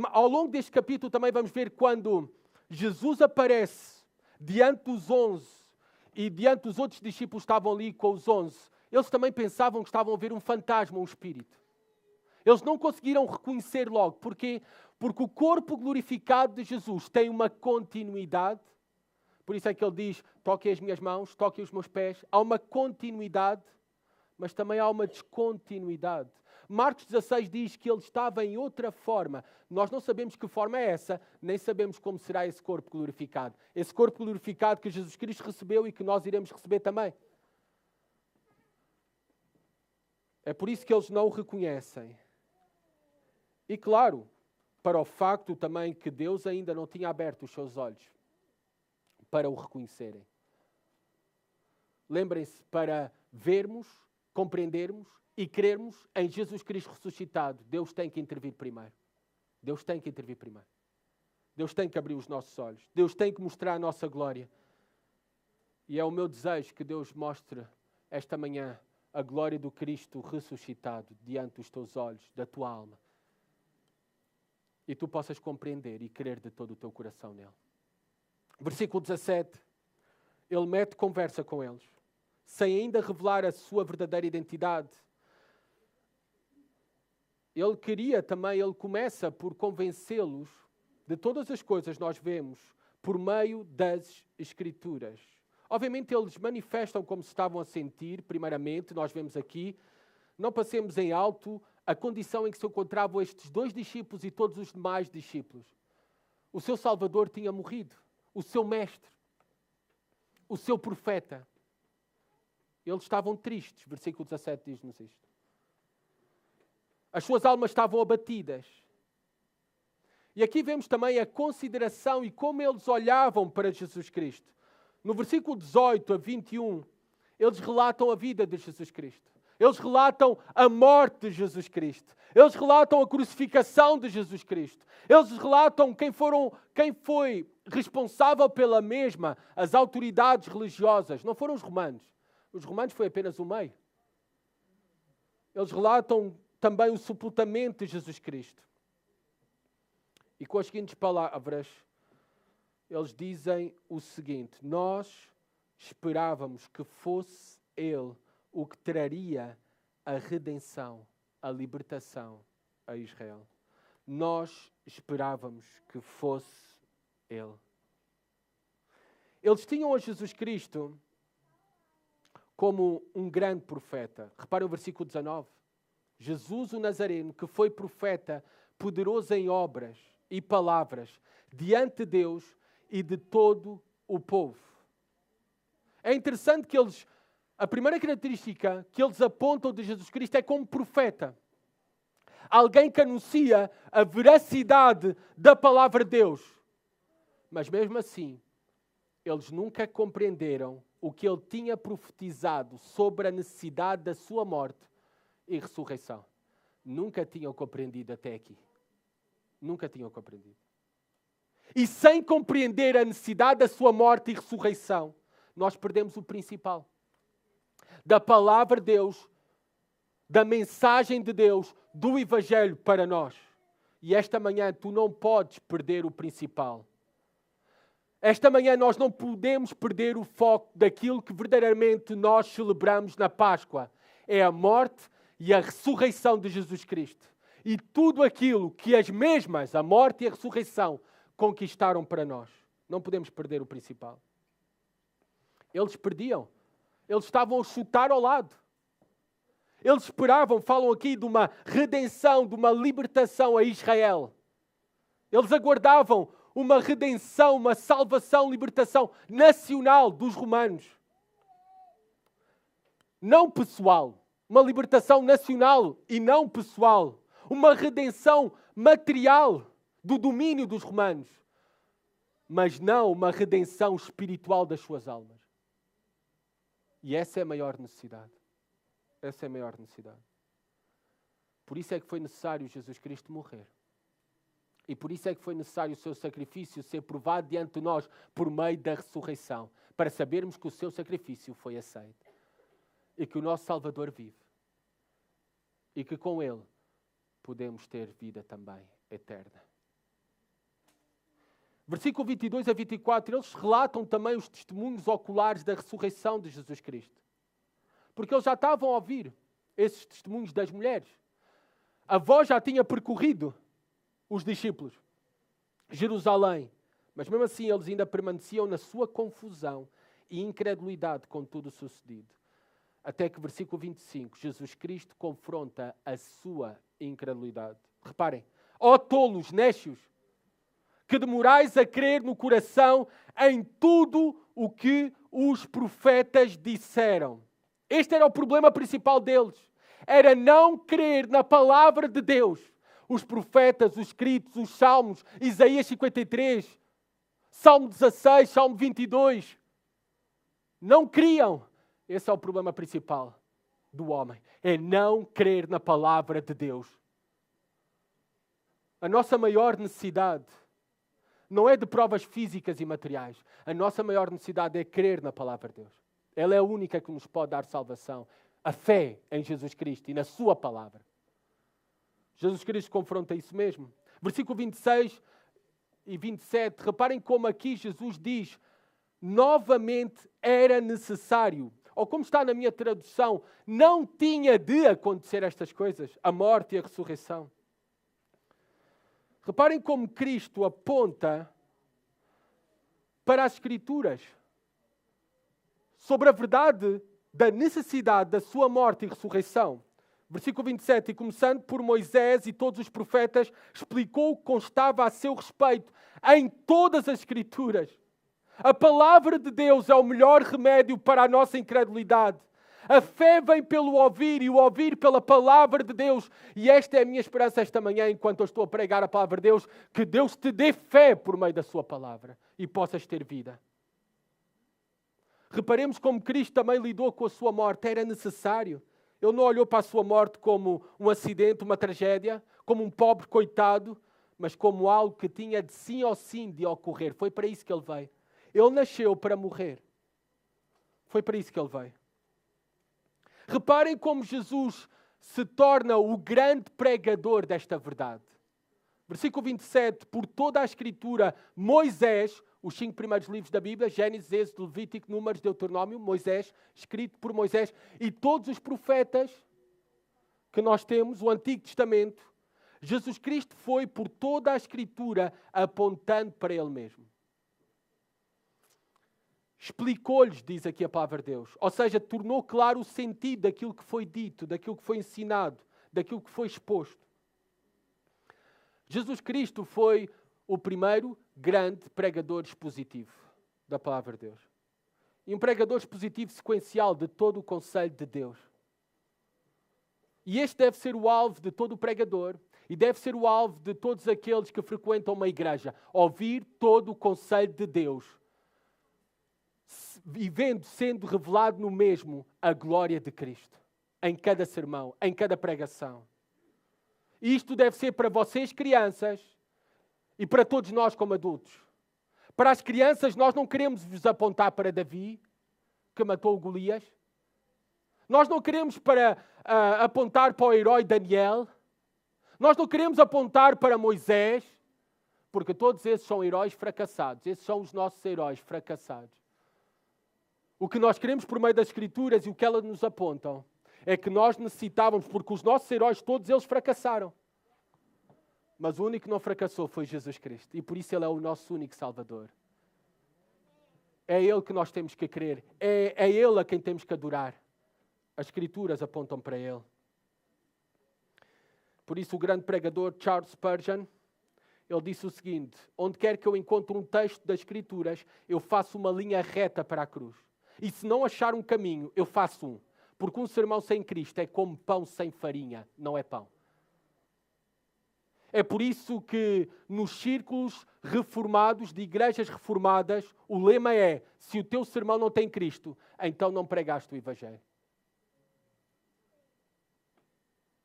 Ao longo deste capítulo também vamos ver quando Jesus aparece diante dos 11 e diante dos outros discípulos que estavam ali com os 11, eles também pensavam que estavam a ver um fantasma, um espírito. Eles não conseguiram reconhecer logo. Porquê? Porque o corpo glorificado de Jesus tem uma continuidade. Por isso é que ele diz, toquem as minhas mãos, toquem os meus pés. Há uma continuidade, mas também há uma descontinuidade. Marcos 16 diz que ele estava em outra forma. Nós não sabemos que forma é essa, nem sabemos como será esse corpo glorificado. Esse corpo glorificado que Jesus Cristo recebeu e que nós iremos receber também. É por isso que eles não o reconhecem. E claro, para o facto também que Deus ainda não tinha aberto os seus olhos para o reconhecerem. Lembrem-se, para vermos, compreendermos e crermos em Jesus Cristo ressuscitado, Deus tem que intervir primeiro. Deus tem que intervir primeiro. Deus tem que abrir os nossos olhos. Deus tem que mostrar a nossa glória. E é o meu desejo que Deus mostre esta manhã a glória do Cristo ressuscitado diante dos teus olhos, da tua alma. E tu possas compreender e crer de todo o teu coração nele. Versículo 17. Ele mete conversa com eles, sem ainda revelar a sua verdadeira identidade. Ele começa por convencê-los de todas as coisas nós vemos por meio das Escrituras. Obviamente eles manifestam como se estavam a sentir, primeiramente, nós vemos aqui, não passemos em alto a condição em que se encontravam estes dois discípulos e todos os demais discípulos. O seu Salvador tinha morrido. O seu mestre. O seu profeta. Eles estavam tristes. Versículo 17 diz-nos isto. As suas almas estavam abatidas. E aqui vemos também a consideração e como eles olhavam para Jesus Cristo. No versículo 18 a 21, eles relatam a vida de Jesus Cristo. Eles relatam a morte de Jesus Cristo. Eles relatam a crucificação de Jesus Cristo. Eles relatam quem foi responsável pela mesma, as autoridades religiosas. Não foram os romanos. Os romanos foi apenas o meio. Eles relatam também o sepultamento de Jesus Cristo. E com as seguintes palavras, eles dizem o seguinte: nós esperávamos que fosse Ele o que traria a redenção, a libertação a Israel. Nós esperávamos que fosse Ele. Eles tinham a Jesus Cristo como um grande profeta. Reparem o versículo 19. Jesus o Nazareno, que foi profeta, poderoso em obras e palavras, diante de Deus e de todo o povo. É interessante que a primeira característica que eles apontam de Jesus Cristo é como profeta. Alguém que anuncia a veracidade da palavra de Deus. Mas mesmo assim, eles nunca compreenderam o que ele tinha profetizado sobre a necessidade da sua morte e ressurreição. Nunca tinham compreendido até aqui. Nunca tinham compreendido. E sem compreender a necessidade da sua morte e ressurreição, nós perdemos o principal. Da palavra de Deus, da mensagem de Deus, do Evangelho para nós. E esta manhã tu não podes perder o principal. Esta manhã nós não podemos perder o foco daquilo que verdadeiramente nós celebramos na Páscoa. É a morte e a ressurreição de Jesus Cristo. E tudo aquilo que as mesmas, a morte e a ressurreição, conquistaram para nós. Não podemos perder o principal. Eles perdiam. Eles estavam a chutar ao lado. Eles esperavam, falam aqui de uma redenção, de uma libertação a Israel. Eles aguardavam uma redenção, uma salvação, libertação nacional dos romanos. Não pessoal. Uma libertação nacional e não pessoal. Uma redenção material do domínio dos romanos. Mas não uma redenção espiritual das suas almas. E essa é a maior necessidade. Essa é a maior necessidade. Por isso é que foi necessário Jesus Cristo morrer. E por isso é que foi necessário o seu sacrifício ser provado diante de nós por meio da ressurreição. Para sabermos que o seu sacrifício foi aceito. E que o nosso Salvador vive. E que com Ele podemos ter vida também eterna. Versículo 22 a 24, eles relatam também os testemunhos oculares da ressurreição de Jesus Cristo. Porque eles já estavam a ouvir esses testemunhos das mulheres. A voz já tinha percorrido os discípulos, Jerusalém. Mas mesmo assim eles ainda permaneciam na sua confusão e incredulidade com tudo o sucedido. Até que versículo 25, Jesus Cristo confronta a sua incredulidade. Reparem, ó tolos, nécios, que demorais a crer no coração em tudo o que os profetas disseram. Este era o problema principal deles. Era não crer na palavra de Deus. Os profetas, os escritos, os salmos, Isaías 53, Salmo 16, Salmo 22. Não criam. Esse é o problema principal do homem. É não crer na palavra de Deus. A nossa maior necessidade não é de provas físicas e materiais. A nossa maior necessidade é crer na palavra de Deus. Ela é a única que nos pode dar salvação. A fé em Jesus Cristo e na sua palavra. Jesus Cristo confronta isso mesmo. Versículo 26 e 27. Reparem como aqui Jesus diz: novamente era necessário. Ou como está na minha tradução, não tinha de acontecer estas coisas. A morte e a ressurreição. Reparem como Cristo aponta para as Escrituras sobre a verdade da necessidade da sua morte e ressurreição. Versículo 27, e começando por Moisés e todos os profetas, explicou o que constava a seu respeito em todas as Escrituras. A palavra de Deus é o melhor remédio para a nossa incredulidade. A fé vem pelo ouvir e o ouvir pela palavra de Deus. E esta é a minha esperança esta manhã, enquanto eu estou a pregar a palavra de Deus, que Deus te dê fé por meio da sua palavra e possas ter vida. Reparemos como Cristo também lidou com a sua morte. Era necessário. Ele não olhou para a sua morte como um acidente, uma tragédia, como um pobre coitado, mas como algo que tinha de sim ou sim de ocorrer. Foi para isso que ele veio. Ele nasceu para morrer. Foi para isso que ele veio. Reparem como Jesus se torna o grande pregador desta verdade. Versículo 27, por toda a Escritura, Moisés, os 5 primeiros livros da Bíblia, Gênesis, Êxodo, Levítico, Números, Deuteronômio, Moisés, escrito por Moisés, e todos os profetas que nós temos, o Antigo Testamento, Jesus Cristo foi por toda a Escritura apontando para Ele mesmo. Explicou-lhes, diz aqui a palavra de Deus, ou seja, tornou claro o sentido daquilo que foi dito, daquilo que foi ensinado, daquilo que foi exposto. Jesus Cristo foi o primeiro grande pregador expositivo da palavra de Deus. E um pregador expositivo sequencial de todo o conselho de Deus. E este deve ser o alvo de todo o pregador e deve ser o alvo de todos aqueles que frequentam uma igreja. Ouvir todo o conselho de Deus e vendo sendo revelado no mesmo a glória de Cristo. Em cada sermão, em cada pregação. Isto deve ser para vocês, crianças, e para todos nós como adultos. Para as crianças, nós não queremos vos apontar para Davi, que matou Golias. Nós não queremos apontar para o herói Daniel. Nós não queremos apontar para Moisés, porque todos esses são heróis fracassados. Esses são os nossos heróis fracassados. O que nós queremos por meio das Escrituras e o que elas nos apontam é que nós necessitávamos, porque os nossos heróis, todos eles fracassaram. Mas o único que não fracassou foi Jesus Cristo. E por isso Ele é o nosso único Salvador. É Ele que nós temos que crer. É Ele a quem temos que adorar. As Escrituras apontam para Ele. Por isso o grande pregador Charles Spurgeon, ele disse o seguinte: onde quer que eu encontre um texto das Escrituras, eu faço uma linha reta para a cruz. E se não achar um caminho, eu faço um. Porque um sermão sem Cristo é como pão sem farinha, não é pão. É por isso que nos círculos reformados, de igrejas reformadas, o lema é: se o teu sermão não tem Cristo, então não pregaste o Evangelho.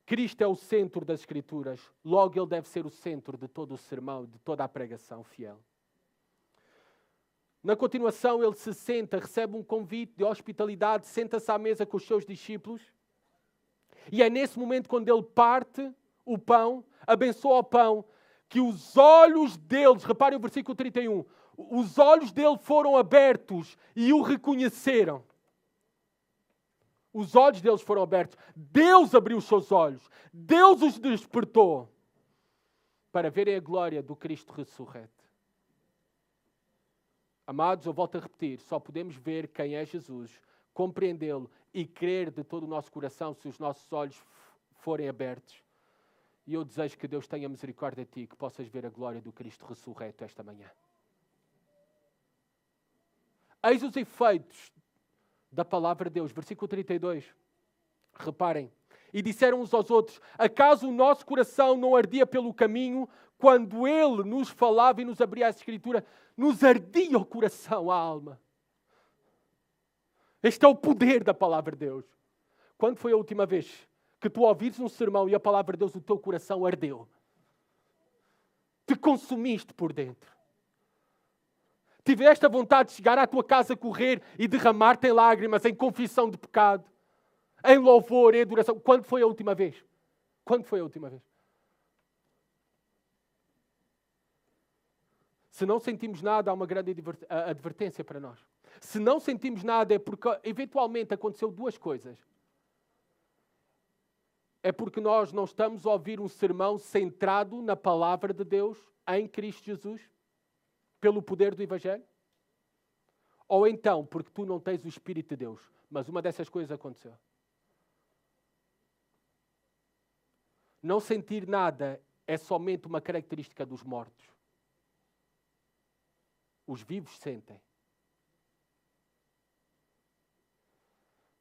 Cristo é o centro das Escrituras, logo Ele deve ser o centro de todo o sermão, de toda a pregação fiel. Na continuação, ele se senta, recebe um convite de hospitalidade, senta-se à mesa com os seus discípulos. E é nesse momento, quando ele parte o pão, abençoa o pão, que os olhos deles, reparem o versículo 31, os olhos dele foram abertos e o reconheceram. Os olhos deles foram abertos. Deus abriu os seus olhos. Deus os despertou para verem a glória do Cristo ressurreto. Amados, eu volto a repetir, só podemos ver quem é Jesus, compreendê-lo e crer de todo o nosso coração se os nossos olhos forem abertos. E eu desejo que Deus tenha misericórdia de ti, que possas ver a glória do Cristo ressurreto esta manhã. Eis os efeitos da palavra de Deus. Versículo 32. Reparem. E disseram uns aos outros: acaso o nosso coração não ardia pelo caminho, quando Ele nos falava e nos abria a Escritura? Nos ardia o coração, a alma. Este é o poder da palavra de Deus. Quando foi a última vez que tu ouvires um sermão e a palavra de Deus, o teu coração ardeu? Te consumiste por dentro. Tiveste a vontade de chegar à tua casa, correr e derramar-te em lágrimas, em confissão de pecado, em louvor, em adoração. Quando foi a última vez? Quando foi a última vez? Se não sentimos nada, há uma grande advertência para nós. Se não sentimos nada, é porque eventualmente aconteceu duas coisas. É porque nós não estamos a ouvir um sermão centrado na palavra de Deus, em Cristo Jesus, pelo poder do Evangelho. Ou então, porque tu não tens o Espírito de Deus. Mas uma dessas coisas aconteceu. Não sentir nada é somente uma característica dos mortos. Os vivos sentem.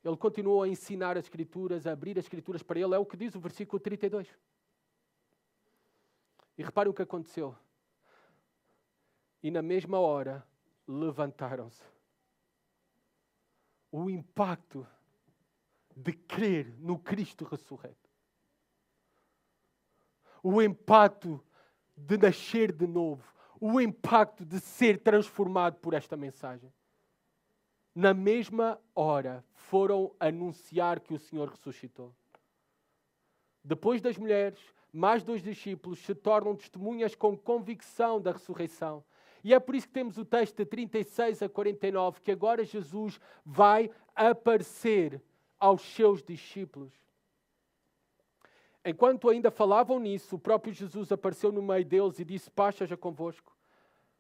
Ele continuou a ensinar as Escrituras, a abrir as Escrituras para ele. É o que diz o versículo 32. E reparem o que aconteceu. E na mesma hora, levantaram-se. O impacto de crer no Cristo ressurreto. O impacto de nascer de novo. O impacto de ser transformado por esta mensagem. Na mesma hora, foram anunciar que o Senhor ressuscitou. Depois das mulheres, mais 2 discípulos se tornam testemunhas com convicção da ressurreição. E é por isso que temos o texto de 36 a 49, que agora Jesus vai aparecer aos seus discípulos. Enquanto ainda falavam nisso, o próprio Jesus apareceu no meio deles e disse: paz seja convosco.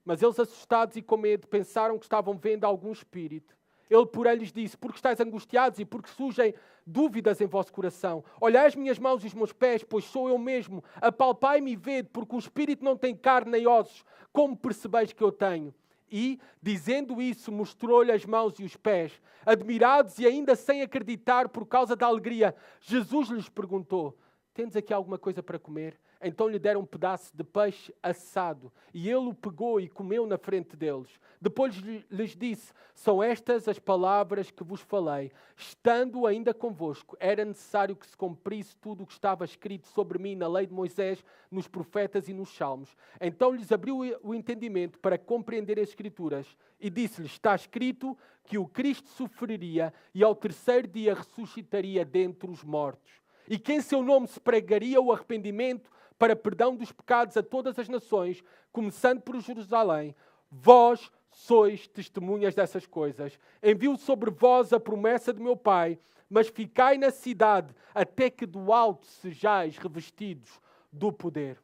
Mas eles, assustados e com medo, pensaram que estavam vendo algum espírito. Ele, porém, lhes disse: porque estáis angustiados e porque surgem dúvidas em vosso coração? Olhai as minhas mãos e os meus pés, pois sou eu mesmo. Apalpai-me e vede, porque o espírito não tem carne nem ossos, como percebeis que eu tenho. E, dizendo isso, mostrou-lhe as mãos e os pés. Admirados e ainda sem acreditar por causa da alegria, Jesus lhes perguntou: tendes aqui alguma coisa para comer? Então lhe deram um pedaço de peixe assado. E ele o pegou e comeu na frente deles. Depois lhes disse: são estas as palavras que vos falei. Estando ainda convosco, era necessário que se cumprisse tudo o que estava escrito sobre mim na lei de Moisés, nos profetas e nos salmos. Então lhes abriu o entendimento para compreender as Escrituras. E disse-lhes: está escrito que o Cristo sofreria e ao terceiro dia ressuscitaria dentre os mortos. E que em seu nome se pregaria o arrependimento para perdão dos pecados a todas as nações, começando por Jerusalém. Vós sois testemunhas dessas coisas. Envio sobre vós a promessa de meu Pai, mas ficai na cidade até que do alto sejais revestidos do poder.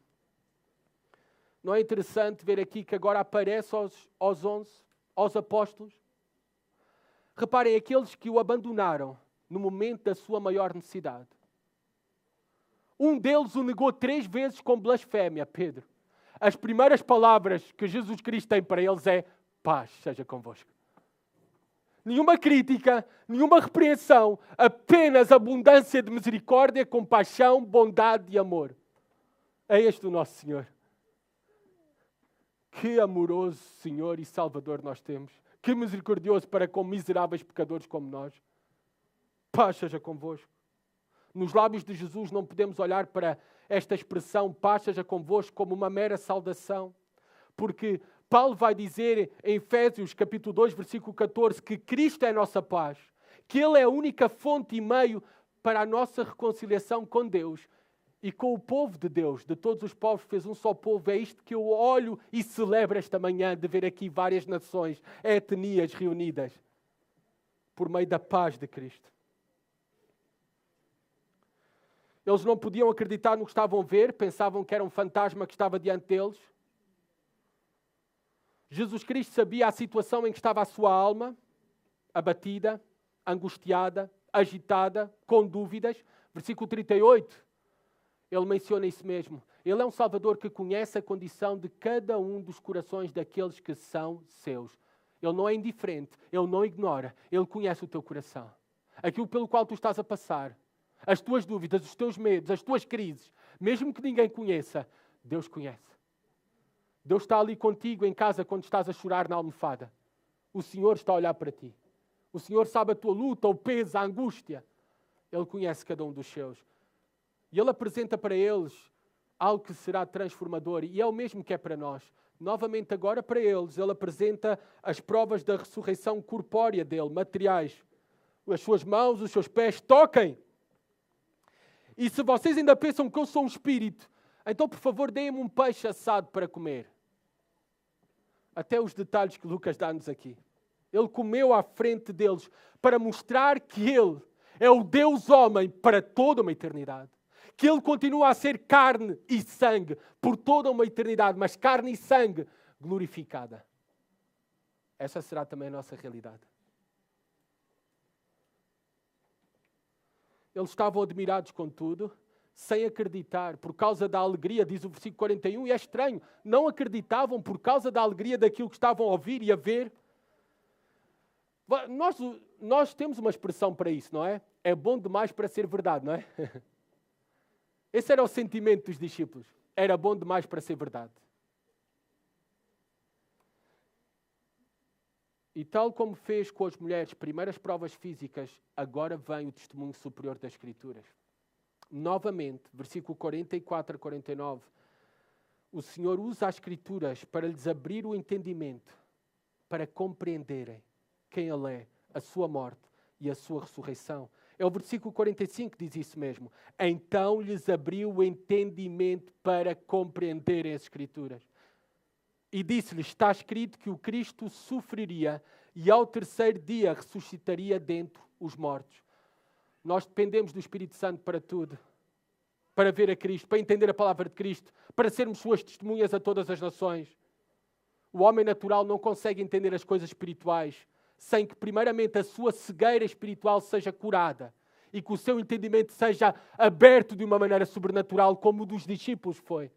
Não é interessante ver aqui que agora aparece aos 11, aos apóstolos? Reparem, aqueles que o abandonaram no momento da sua maior necessidade. Um deles o negou 3 vezes com blasfémia, Pedro. As primeiras palavras que Jesus Cristo tem para eles é: paz seja convosco. Nenhuma crítica, nenhuma repreensão, apenas abundância de misericórdia, compaixão, bondade e amor. É este o nosso Senhor. Que amoroso Senhor e Salvador nós temos. Que misericordioso para com miseráveis pecadores como nós. Paz seja convosco. Nos lábios de Jesus não podemos olhar para esta expressão, paz seja convosco, como uma mera saudação. Porque Paulo vai dizer em Efésios capítulo 2, versículo 14, que Cristo é a nossa paz. Que Ele é a única fonte e meio para a nossa reconciliação com Deus e com o povo de Deus. De todos os povos fez um só povo. É isto que eu olho e celebro esta manhã, de ver aqui várias nações, etnias reunidas por meio da paz de Cristo. Eles não podiam acreditar no que estavam a ver, pensavam que era um fantasma que estava diante deles. Jesus Cristo sabia a situação em que estava a sua alma, abatida, angustiada, agitada, com dúvidas. Versículo 38, ele menciona isso mesmo. Ele é um Salvador que conhece a condição de cada um dos corações daqueles que são seus. Ele não é indiferente, ele não ignora, ele conhece o teu coração. Aquilo pelo qual tu estás a passar. As tuas dúvidas, os teus medos, as tuas crises, mesmo que ninguém conheça, Deus conhece. Deus está ali contigo em casa quando estás a chorar na almofada. O Senhor está a olhar para ti. O Senhor sabe a tua luta, o peso, a angústia. Ele conhece cada um dos seus. E Ele apresenta para eles algo que será transformador. E é o mesmo que é para nós. Novamente agora para eles, Ele apresenta as provas da ressurreição corpórea dele, materiais. As suas mãos, os seus pés, toquem. E se vocês ainda pensam que eu sou um espírito, então, por favor, deem-me um peixe assado para comer. Até os detalhes que Lucas dá-nos aqui. Ele comeu à frente deles para mostrar que Ele é o Deus homem para toda uma eternidade. Que Ele continua a ser carne e sangue por toda uma eternidade, mas carne e sangue glorificada. Essa será também a nossa realidade. Eles estavam admirados com tudo. sem acreditar, por causa da alegria, diz o versículo 41, e é estranho, não acreditavam por causa da alegria daquilo que estavam a ouvir e a ver. Nós temos uma expressão para isso, não é? É bom demais para ser verdade, não é? Esse era o sentimento dos discípulos. Era bom demais para ser verdade. E tal como fez com as mulheres primeiras provas físicas, agora vem o testemunho superior das Escrituras. Novamente, versículo 44 a 49, o Senhor usa as Escrituras para lhes abrir o entendimento, para compreenderem quem Ele é, a sua morte e a sua ressurreição. É o versículo 45 que diz isso mesmo. Então lhes abriu o entendimento para compreenderem as Escrituras. E disse-lhes, está escrito que o Cristo sofreria e ao terceiro dia ressuscitaria dentre os mortos. Nós dependemos do Espírito Santo para tudo. Para ver a Cristo, para entender a palavra de Cristo, para sermos suas testemunhas a todas as nações. O homem natural não consegue entender as coisas espirituais sem que primeiramente a sua cegueira espiritual seja curada e que o seu entendimento seja aberto de uma maneira sobrenatural, como o dos discípulos foi.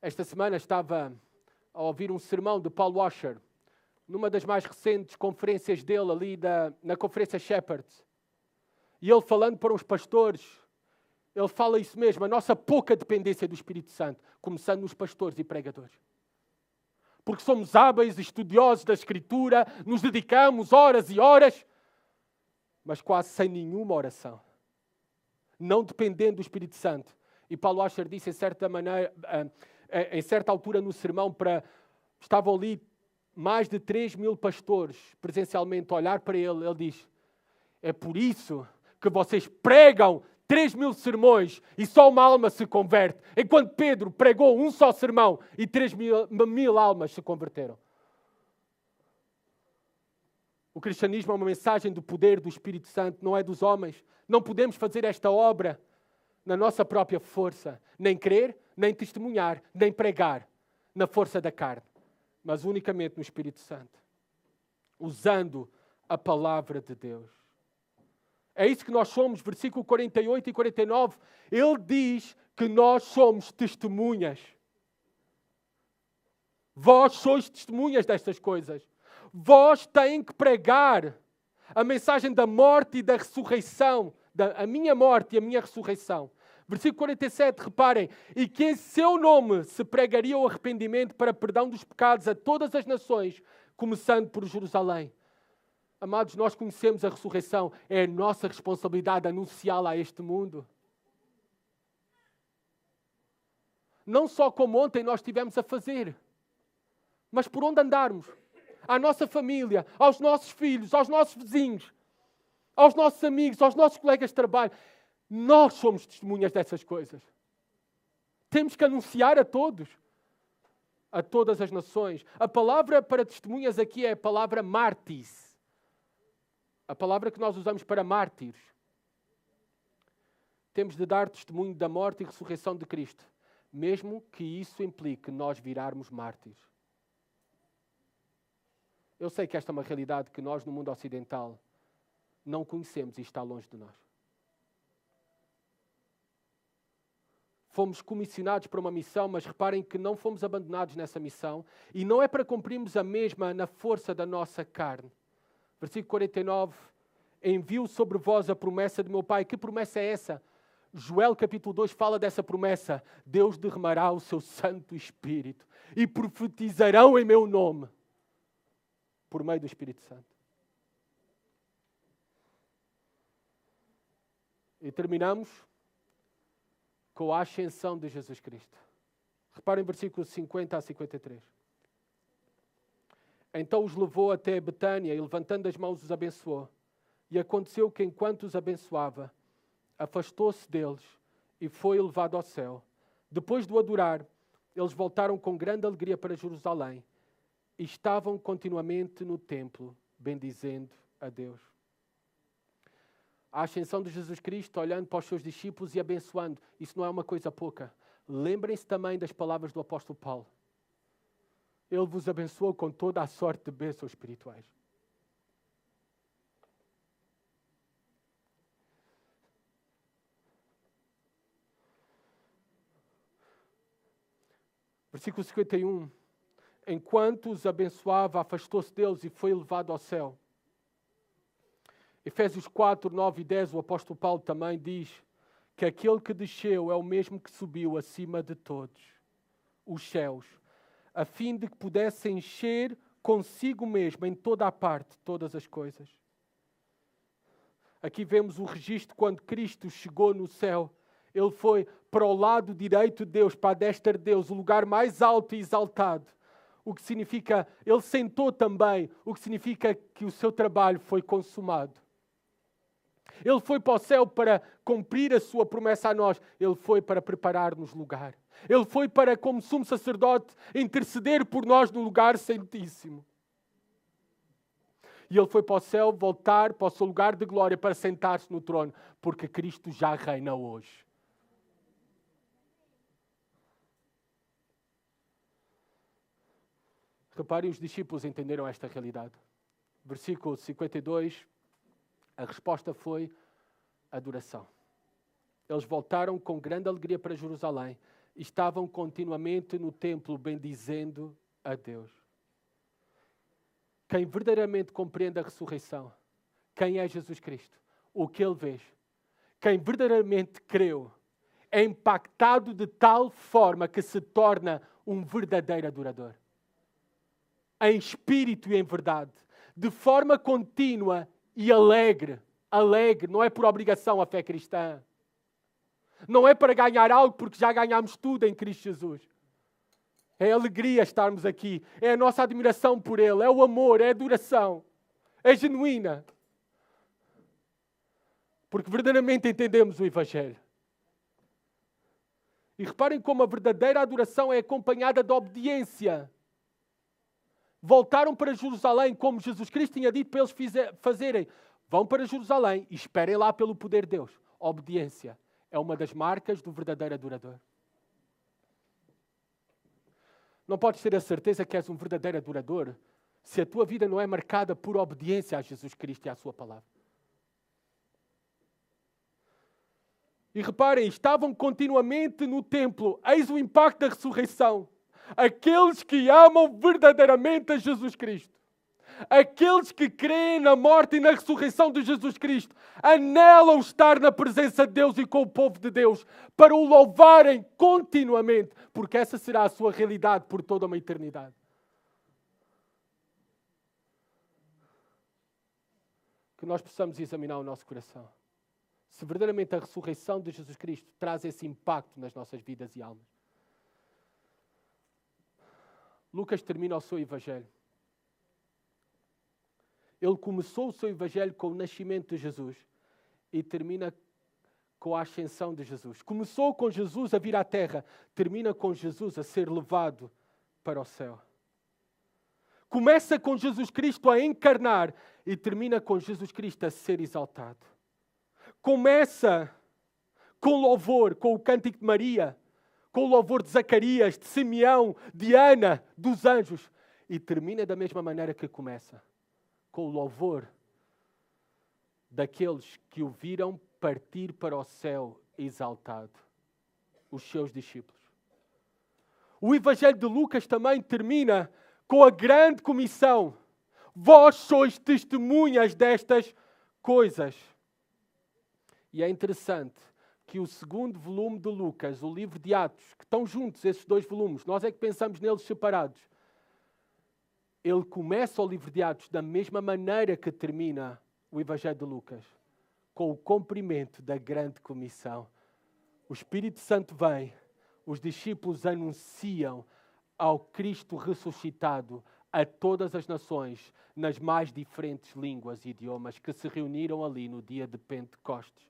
Esta semana estava a ouvir um sermão de Paul Washer, numa das mais recentes conferências dele ali na conferência Shepherd. E ele falando para os pastores, ele fala isso mesmo, a nossa pouca dependência do Espírito Santo, começando nos pastores e pregadores. Porque somos hábeis, estudiosos da Escritura, nos dedicamos horas e horas, mas quase sem nenhuma oração. Não dependendo do Espírito Santo. E Paulo Washer disse em certa altura no sermão, estavam ali mais de 3.000 pastores presencialmente a olhar para ele. Ele diz, é por isso que vocês pregam 3.000 sermões e só uma alma se converte, enquanto Pedro pregou um só sermão e 3.000 almas se converteram. O cristianismo é uma mensagem do poder do Espírito Santo, não é dos homens. Não podemos fazer esta obra na nossa própria força, nem crer, nem testemunhar, nem pregar na força da carne, mas unicamente no Espírito Santo, usando a palavra de Deus. É isso que nós somos, versículo 48 e 49. Ele diz que nós somos testemunhas. Vós sois testemunhas destas coisas. Vós têm que pregar a mensagem da morte e da ressurreição, a minha morte e a minha ressurreição. Versículo 47, reparem, e que em seu nome se pregaria o arrependimento para perdão dos pecados a todas as nações, começando por Jerusalém. Amados, nós conhecemos a ressurreição, é a nossa responsabilidade anunciá-la a este mundo. Não só como ontem nós estivemos a fazer, mas por onde andarmos. À nossa família, aos nossos filhos, aos nossos vizinhos, aos nossos amigos, aos nossos colegas de trabalho. Nós somos testemunhas dessas coisas. Temos que anunciar a todos, a todas as nações. A palavra para testemunhas aqui é a palavra mártis. A palavra que nós usamos para mártires. Temos de dar testemunho da morte e ressurreição de Cristo, mesmo que isso implique nós virarmos mártires. Eu sei que esta é uma realidade que nós no mundo ocidental não conhecemos e está longe de nós. Fomos comissionados para uma missão, mas reparem que não fomos abandonados nessa missão e não é para cumprirmos a mesma na força da nossa carne. Versículo 49, envio sobre vós a promessa de meu Pai. Que promessa é essa? Joel capítulo 2 fala dessa promessa. Deus derramará o seu Santo Espírito e profetizarão em meu nome, por meio do Espírito Santo. E terminamos com a ascensão de Jesus Cristo. Reparem versículos 50 a 53. Então os levou até Betânia e levantando as mãos os abençoou. E aconteceu que enquanto os abençoava, afastou-se deles e foi elevado ao céu. Depois de o adorar, eles voltaram com grande alegria para Jerusalém e estavam continuamente no templo, bendizendo a Deus. A ascensão de Jesus Cristo, olhando para os seus discípulos e abençoando, isso não é uma coisa pouca. Lembrem-se também das palavras do apóstolo Paulo. Ele vos abençoou com toda a sorte de bênçãos espirituais. Versículo 51. Enquanto os abençoava, afastou-se deles e foi levado ao céu. Efésios 4, 9 e 10, o apóstolo Paulo também diz que aquele que desceu é o mesmo que subiu acima de todos os céus, a fim de que pudesse encher consigo mesmo em toda a parte todas as coisas. Aqui vemos o registro quando Cristo chegou no céu. Ele foi para o lado direito de Deus, para a destra de Deus, o lugar mais alto e exaltado. O que significa, ele sentou também, o que significa que o seu trabalho foi consumado. Ele foi para o céu para cumprir a sua promessa a nós. Ele foi para preparar-nos lugar. Ele foi para, como sumo sacerdote, interceder por nós no lugar santíssimo. E ele foi para o céu voltar para o seu lugar de glória para sentar-se no trono, porque Cristo já reina hoje. Reparem, os discípulos entenderam esta realidade. Versículo 52, a resposta foi adoração. Eles voltaram com grande alegria para Jerusalém e estavam continuamente no templo bendizendo a Deus. Quem verdadeiramente compreende a ressurreição, quem é Jesus Cristo, o que ele vê, quem verdadeiramente creu, é impactado de tal forma que se torna um verdadeiro adorador. Em espírito e em verdade, de forma contínua e alegre. Alegre, não é por obrigação a fé cristã. Não é para ganhar algo porque já ganhamos tudo em Cristo Jesus. É alegria estarmos aqui, é a nossa admiração por Ele, é o amor, é a adoração, é genuína. Porque verdadeiramente entendemos o Evangelho. E reparem como a verdadeira adoração é acompanhada de obediência. Voltaram para Jerusalém, como Jesus Cristo tinha dito para eles fazerem. Vão para Jerusalém e esperem lá pelo poder de Deus. Obediência é uma das marcas do verdadeiro adorador. Não podes ter a certeza que és um verdadeiro adorador se a tua vida não é marcada por obediência a Jesus Cristo e à sua palavra. E reparem, estavam continuamente no templo. Eis o impacto da ressurreição. Aqueles que amam verdadeiramente a Jesus Cristo, aqueles que creem na morte e na ressurreição de Jesus Cristo, anelam estar na presença de Deus e com o povo de Deus, para o louvarem continuamente, porque essa será a sua realidade por toda uma eternidade. Que nós possamos examinar o nosso coração. Se verdadeiramente a ressurreição de Jesus Cristo traz esse impacto nas nossas vidas e almas. Lucas termina o seu Evangelho. Ele começou o seu Evangelho com o nascimento de Jesus e termina com a ascensão de Jesus. Começou com Jesus a vir à terra, termina com Jesus a ser levado para o céu. Começa com Jesus Cristo a encarnar e termina com Jesus Cristo a ser exaltado. Começa com louvor, com o cântico de Maria, com o louvor de Zacarias, de Simeão, de Ana, dos anjos. E termina da mesma maneira que começa, com o louvor daqueles que o viram partir para o céu exaltado, os seus discípulos. O Evangelho de Lucas também termina com a grande comissão. Vós sois testemunhas destas coisas. E é interessante que o segundo volume de Lucas, o livro de Atos, que estão juntos esses dois volumes, nós é que pensamos neles separados. Ele começa o livro de Atos da mesma maneira que termina o Evangelho de Lucas, com o cumprimento da grande comissão. O Espírito Santo vem, os discípulos anunciam ao Cristo ressuscitado a todas as nações, nas mais diferentes línguas e idiomas que se reuniram ali no dia de Pentecostes.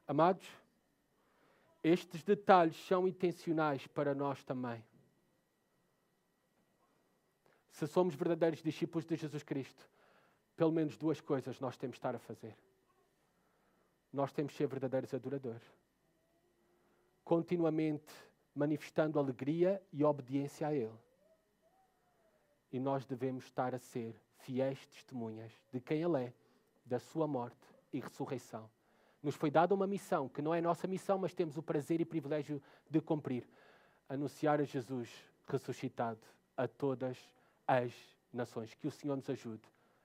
Amados, estes detalhes são intencionais para nós também. Se somos verdadeiros discípulos de Jesus Cristo, pelo menos duas coisas nós temos de estar a fazer. Nós temos de ser verdadeiros adoradores. Continuamente manifestando alegria e obediência a Ele. E nós devemos estar a ser fiéis testemunhas de quem Ele é, da sua morte e ressurreição. Nos foi dada uma missão, que não é nossa missão, mas temos o prazer e privilégio de cumprir. Anunciar a Jesus ressuscitado a todas as nações. Que o Senhor nos ajude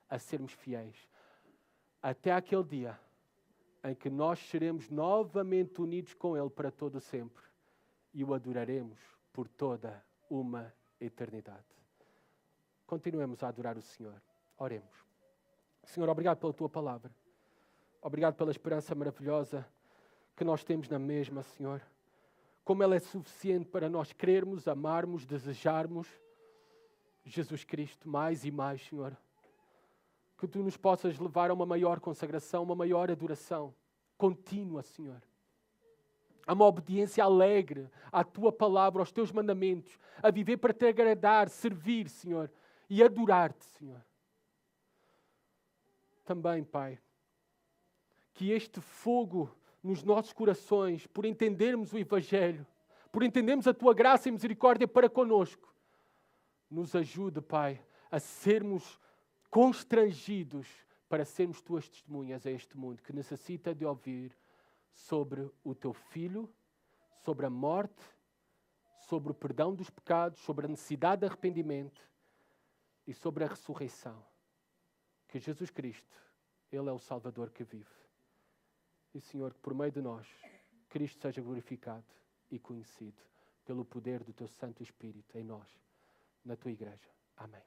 a sermos fiéis até aquele dia em que nós seremos novamente unidos com Ele para todo o sempre e o adoraremos por toda uma eternidade. Continuemos a adorar o Senhor. Oremos. Senhor, obrigado pela Tua palavra. Obrigado pela esperança maravilhosa que nós temos na mesma, Senhor. Como ela é suficiente para nós querermos, amarmos, desejarmos Jesus Cristo mais e mais, Senhor. Que Tu nos possas levar a uma maior consagração, uma maior adoração contínua, Senhor. A uma obediência alegre à Tua palavra, aos Teus mandamentos, a viver para Te agradar, servir, Senhor, e adorar-Te, Senhor. Também, Pai, que este fogo nos nossos corações, por entendermos o Evangelho, por entendermos a Tua graça e misericórdia para conosco, nos ajude, Pai, a sermos constrangidos para sermos Tuas testemunhas a este mundo que necessita de ouvir sobre o Teu Filho, sobre a morte, sobre o perdão dos pecados, sobre a necessidade de arrependimento e sobre a ressurreição. Que Jesus Cristo, Ele é o Salvador que vive. E, Senhor, que por meio de nós, Cristo seja glorificado e conhecido pelo poder do Teu Santo Espírito em nós, na Tua Igreja. Amém.